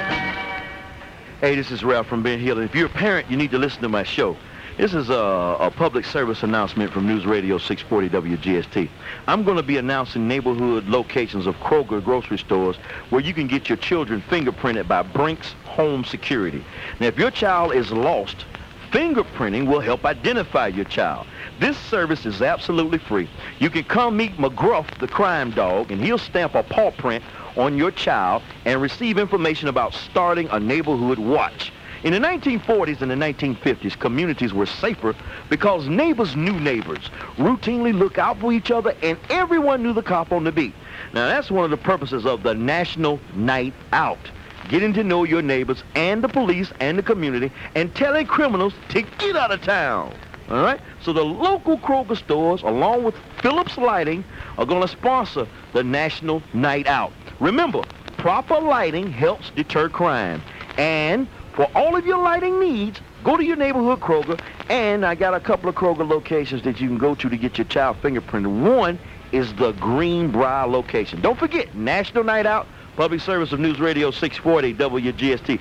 Hey, this is Ralph from Ben Hill. If you're a parent, you need to listen to my show. This is a public service announcement from News Radio 640 WGST. I'm going to be announcing neighborhood locations of Kroger grocery stores where you can get your children fingerprinted by Brinks Home Security. Now, if your child is lost, fingerprinting will help identify your child. This service is absolutely free. You can come meet McGruff, the crime dog, and he'll stamp a paw print on your child and receive information about starting a neighborhood watch. In the 1940s and the 1950s, communities were safer because neighbors knew neighbors, routinely look out for each other, and everyone knew the cop on the beat. Now, that's one of the purposes of the National Night Out. Getting to know your neighbors and the police and the community and telling criminals to get out of town. All right? So the local Kroger stores, along with Phillips Lighting, are going to sponsor the National Night Out. Remember, proper lighting helps deter crime. And for all of your lighting needs, Go to your neighborhood Kroger, and I got a couple of Kroger locations that you can go to get your child fingerprinted. One is the Greenbrier location. Don't forget, National Night Out, public service of News Radio 640 WGST.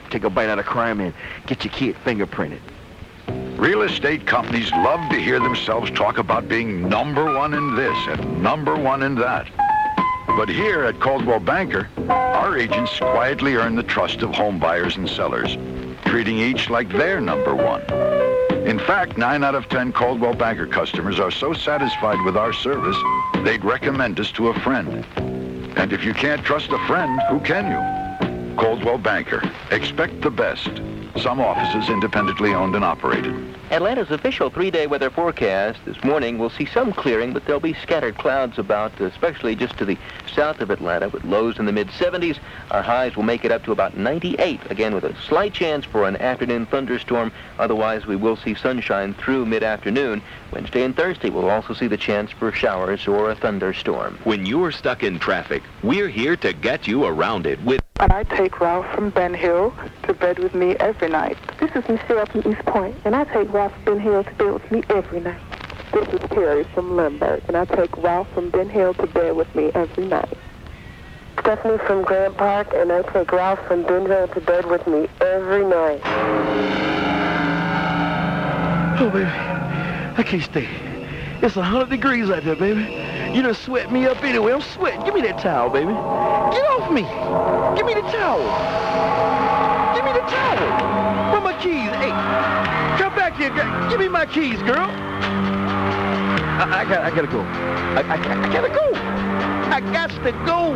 Take a bite out of crime and get your kid fingerprinted. Real estate companies love to hear themselves talk about being number one in this and number one in that. But here at Coldwell Banker, our agents quietly earn the trust of home buyers and sellers, treating each like they're number one. In fact, 9 out of 10 Coldwell Banker customers are so satisfied with our service, they'd recommend us to a friend. And if you can't trust a friend, who can you? Coldwell Banker. Expect the best. Some offices independently owned and operated. Atlanta's official 3-day weather forecast this morning will see some clearing, but there'll be scattered clouds about, especially just to the south of Atlanta, with lows in the mid-70s. Our highs will make it up to about 98, again with a slight chance for an afternoon thunderstorm. Otherwise, we will see sunshine through mid-afternoon. Wednesday and Thursday, we'll also see the chance for showers or a thunderstorm. When you're stuck in traffic, we're here to get you around it with... And I take Ralph from Ben Hill to bed with me every night. This is Michelle from East Point, and I take Ralph from Ben Hill to bed with me every night. This is Terry from Lindbergh, and I take Ralph from Ben Hill to bed with me every night. Stephanie from Grant Park, and I take Ralph from Ben Hill to bed with me every night. Oh, baby, I can't stay. It's 100 degrees out there, baby. You done sweat me up anyway. I'm sweating. Give me that towel, baby. Get off me. Give me the towel. Give me the towel. Where my keys? Hey, come back here. Give me my keys, girl. I gotta go. I gotta go. I got to go.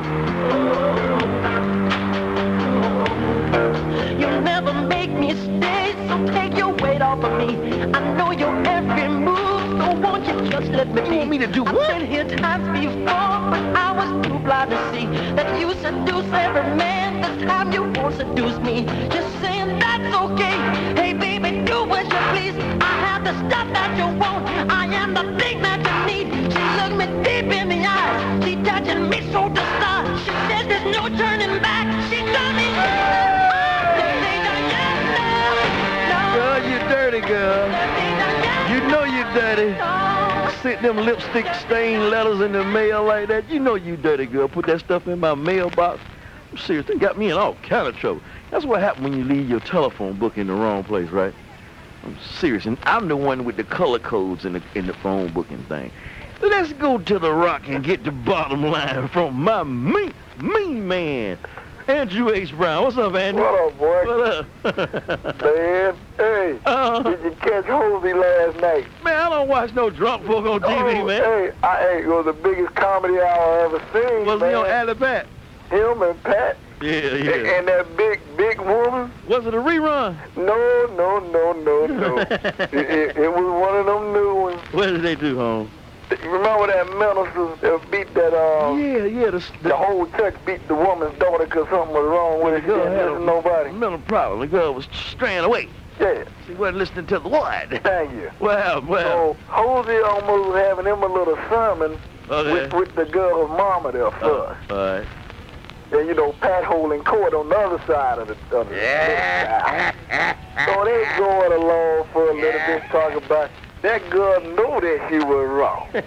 You'll never make me stay, so take your weight off of me. I know your every move, so won't you just let me be? You want me to do what? I've been here times before, but I was too blind to see that you seduce every man. This time you won't seduce me. Just saying that's okay. Hey baby, do as you please. I have the stuff that you want. I am the thing that you need. She looked me deep in the eyes. She touching me so to start. She says there's no turning back. She told me. Girl, you dirty, girl. You know you dirty. Sent them lipstick stained letters in the mail like that. You know you dirty, girl. Put that stuff in my mailbox. I'm serious. They got me in all kind of trouble. That's what happened when you leave your telephone book in the wrong place, right? I'm serious. And I'm the one with the color codes in the phone booking thing. Let's go to the rock and get the bottom line from my mean man, Andrew H. Brown. What's up, Andy? What up, boy? What up? Man, hey, did you catch Hosey last night? Man, I don't watch no drunk folk on TV, man. Hey, it was the biggest comedy hour I ever seen, Was he on Alley Pat? Him and Pat. Yeah. And that big woman. Was it a rerun? No. it was one of them new ones. What did they do, home? You remember that minister beat that, the whole church beat the woman's daughter because something was wrong with her. She didn't listen to nobody. Mental problem. The girl was straying away. Yeah. She wasn't listening to the word. Thank you. Well. So, Hosey almost having him a little sermon with the girl's mama there first. All right. And, you know, Pat holding court on the other side of the side. So they going along for a little bit, talking about that girl knew that she was wrong. She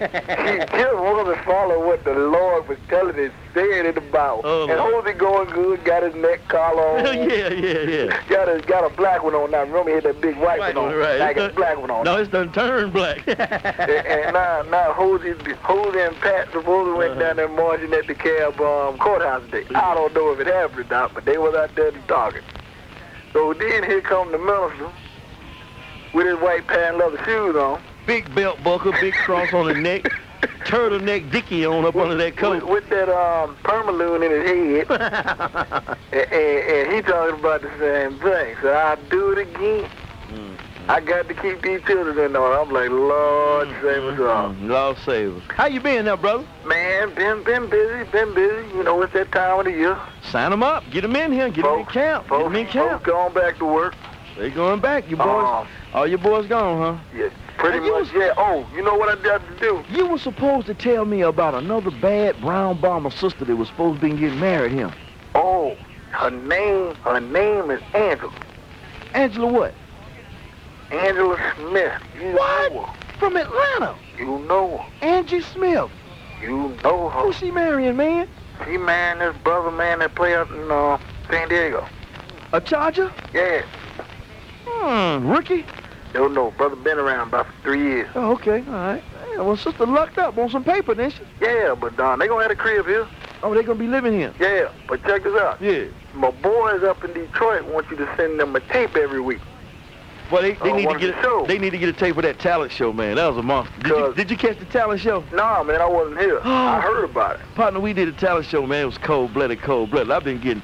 just wanted to follow what the Lord was telling her, saying it about. And Hosey going good, got his neck collar on. Yeah. Got a black one on now. Remember he had that big white one on. Right. Now he got a black one on. No, it's done turned black. and now Hosey and Pat supposedly went down there marching at the cab courthouse today. I don't know if it happened or not, but they was out there talking. So then here come the minister with his white patent leather shoes on. Big belt buckle, big cross on the neck, turtleneck dickie on up under that coat. With that permaloon in his head. and he talking about the same thing. So I'll do it again. I got to keep these children in there. I'm like, Lord save us all. Lord save us. How you been now, brother? Man, been busy. You know, it's that time of the year. Sign them up. Get them in here. Get them in camp. Get them in camp. Folks going back to work. They going back. You boys, all your boys gone, huh? Yeah, pretty much, yeah. Oh, you know what I got to do? You were supposed to tell me about another bad brown bomber sister that was supposed to be getting married him. Oh, her name is Angela. Angela what? Angela Smith. You What? know her. From Atlanta. You know her. Angie Smith. You know her. Who's she marrying, man? She marrying this brother, man, that play out in San Diego. A Charger? Yeah. Ricky? Don't know. Brother been around about 3 years. Oh, okay, all right. Yeah, well, sister lucked up on some paper, didn't she? Yeah, but they gonna have a crib here. Oh, they gonna be living here? Yeah, but check this out. Yeah. My boys up in Detroit want you to send them a tape every week. Well, they need to get they need to get a tape of that talent show, man. That was a monster. Did you catch the talent show? No, man, I wasn't here. I heard about it. Partner, we did a talent show, man. It was cold-blooded. I've been getting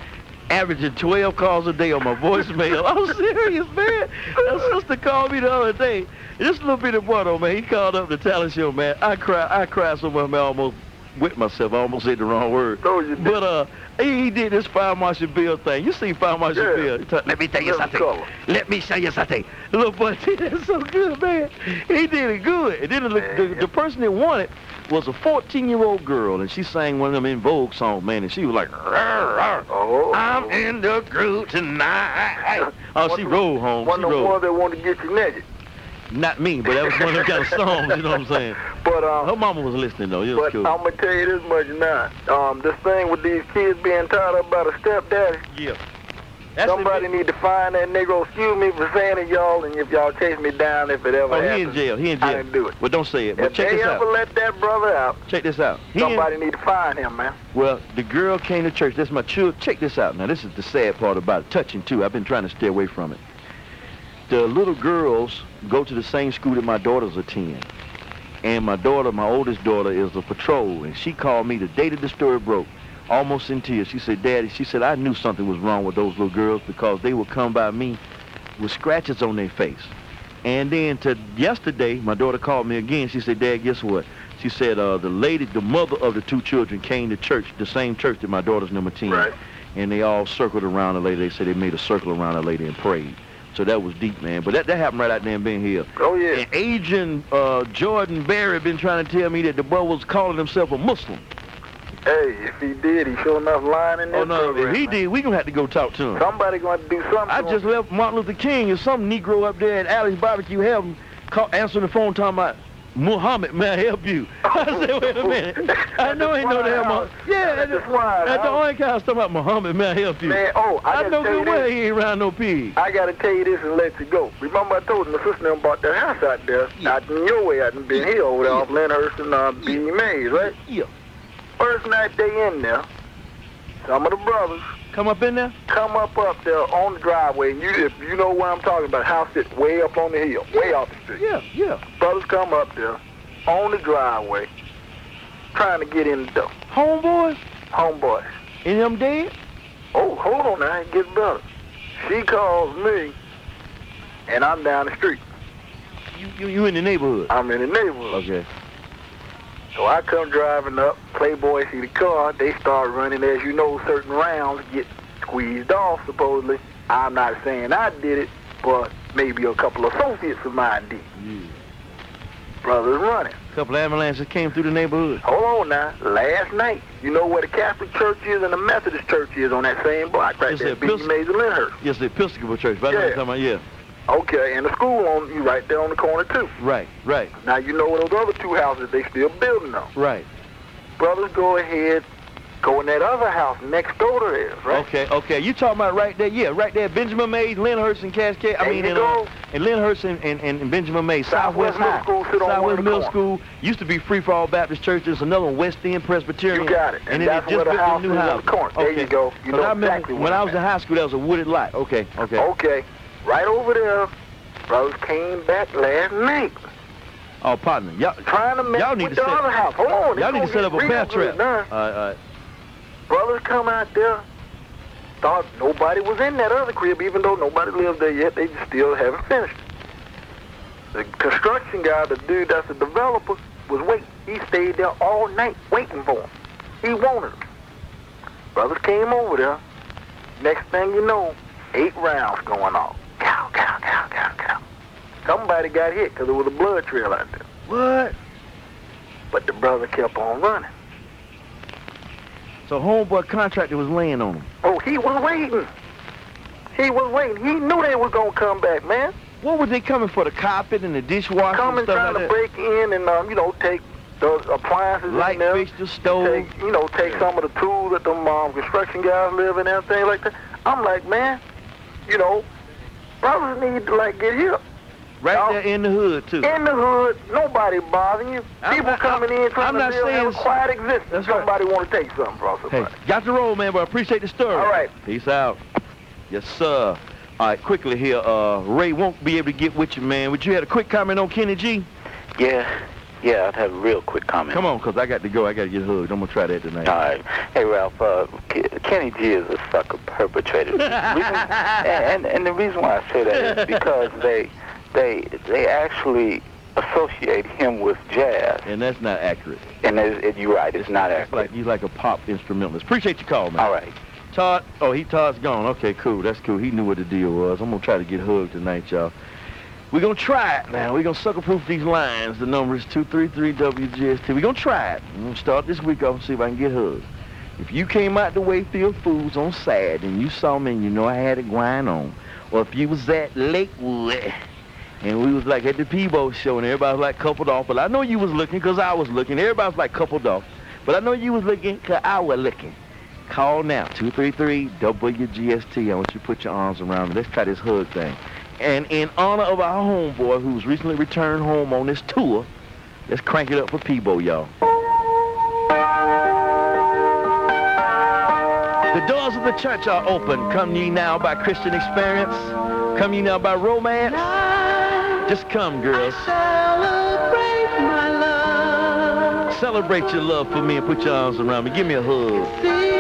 averaging 12 calls a day on my voicemail. I'm serious, man. That sister called me the other day. This little bitty boy, though, man, he called up the talent show, man. I cried so much, man, I almost with myself. I almost said the wrong word. No, you didn't. But he did this Fire Marshal Bill thing. You see Fire Marshal Bill? Let me tell you something. Let me show you something. The little boy did that so good, man. He did it good. And then the person that won it was a 14-year-old girl, and she sang one of them In Vogue songs, man, and she was like, I'm in the groove tonight. Oh, she rolled home. One of the ones that wanted to get you naked. Not me, but that was one of them kind of songs, you know what I'm saying? But her mama was listening, though. It was but cool. I'm going to tell you this much now. This thing with these kids being tied up by the stepdaddy. Yeah. Somebody need to find that Negro. Excuse me for saying it, y'all, and if y'all chase me down, if it ever happens. He in jail. I didn't do it. Well, don't say it. But if check they this ever out. let that brother out, check this out. Somebody need to find him, man. Well, the girl came to church. That's my children. Check this out. Now, this is the sad part about it. Touching, too. I've been trying to stay away from it. The little girls go to the same school that my daughters attend. And my oldest daughter, is a patrol. And she called me the day that the story broke, almost in tears. She said, Daddy, I knew something was wrong with those little girls because they would come by me with scratches on their face. And then yesterday, my daughter called me again. She said, Dad, guess what? She said, the mother of the two children came to church, the same church that my daughter's number 10. Right. And they all circled around the lady. They said they made a circle around the lady and prayed. So that was deep, man. But that happened right out there in Ben Hill. Oh, yeah. And Agent Jordan Berry been trying to tell me that the boy was calling himself a Muslim. Hey, if he did, he sure enough lying in this program. If he did, we gonna have to go talk to him. Somebody gonna have to do something. I just left Martin Luther King and some Negro up there at Alley's Barbecue having answering the phone talking about, Muhammad, may I help you? I said, wait a minute. I know ain't no damn Muhammad. Yeah, that's the only kind of stuff about Muhammad, may I help you? Man, I know good well he ain't around no pig. I gotta tell you this and let you go. Remember I told you my sister them bought that house out there, out in your way, out in Ben Hill, over there off Lyndhurst and B. Mays, right? Yeah. First night they in there, some of the brothers come up in there? Come up there on the driveway, and if you know what I'm talking about, house that's way up on the hill, way off the street. Yeah. Brothers come up there on the driveway, trying to get in the door. Homeboys? Homeboys. And them dead? Oh, hold on now, it gets better. She calls me, and I'm down the street. You in the neighborhood? I'm in the neighborhood. Okay. So I come driving up, Playboy see the car, they start running. As you know, certain rounds get squeezed off, supposedly. I'm not saying I did it, but maybe a couple of associates of mine did. Yeah. Brothers running. A couple of ambulances came through the neighborhood. Hold on now. Last night, you know where the Catholic church is and the Methodist church is on that same block right there, B. Mays and Lyndhurst. Yes, the Episcopal church. Right there, talking about, yeah. Okay, and the school you right there on the corner too. Right. Now you know where those other two houses they still building on. Right. Brothers go ahead, go in that other house next door to theirs, right? Okay. You talking about right there? Right there, Benjamin Mays, Lyndhurst, and Cascade. And Lyndhurst and Benjamin Mays, Southwest High. Southwest Middle School used to be Free For All Baptist Church. There's another one, West End Presbyterian. You got it. And that's then where just the house new is house. on the corner. There you go. You know exactly when I was in high school, that was a wooded lot. Okay. Okay. Right over there. Brothers came back last night. Oh, partner, y'all trying to mess with the other house. Hold on, y'all need to set up a bear trap. All right. Brothers come out there. Thought nobody was in that other crib, even though nobody lived there yet. They still haven't finished. The construction guy, the dude that's the developer, was waiting. He stayed there all night waiting for him. He wanted him. Brothers came over there. Next thing you know, 8 rounds going off. Cow. Somebody got hit because there was a blood trail out there. What? But the brother kept on running. So homeboy contractor was laying on him. Oh, he was waiting. He knew they was going to come back, man. What were they coming for? The carpet and the dishwasher Coming and stuff trying like to that? break in and, take the appliances Light in there. fixture, stove. Take some of the tools that them construction guys live in and everything like that. I'm like, man, brothers need to, get help. Right there in the hood, too. In the hood, nobody bothering you. People coming in trying to live a quiet existence. Somebody want to take something from somebody. Hey, got the roll, man, but I appreciate the story. All right. Peace out. Yes, sir. All right, quickly here, Ray won't be able to get with you, man. Would you have a quick comment on Kenny G? Yeah, I'd have a real quick comment. Come on, because I got to go. I got to get hugged. I'm going to try that tonight. All right. Hey, Ralph, Kenny G is a sucker perpetrator. And the reason why I say that is because they actually associate him with jazz. And that's not accurate. And you're right, it's not accurate. He's like a pop instrumentalist. Appreciate your call, man. All right. Todd, Todd's gone. Okay, cool. That's cool. He knew what the deal was. I'm going to try to get hugged tonight, y'all. We're going to try it now. We're going to sucker-proof these lines. The number is 233-WGST. We're going to try it. I'm going to start this week off and see if I can get hugged. If you came out to Wayfield Foods on Saturday and you saw me and you know I had it going on, or if you was at Lakewood and we was like at the Peebo show and everybody was like coupled off, but I know you was looking because I was looking. Everybody was like coupled off, but I know you was looking because I was looking. Call now, 233-WGST. I want you to put your arms around me. Let's try this hug thing. And in honor of our homeboy who's recently returned home on this tour, let's crank it up for Peebo, y'all. The doors of the church are open. Come ye now by Christian experience. Come ye now by romance. Just come, girls. Celebrate my love. Celebrate your love for me and put your arms around me. Give me a hug. See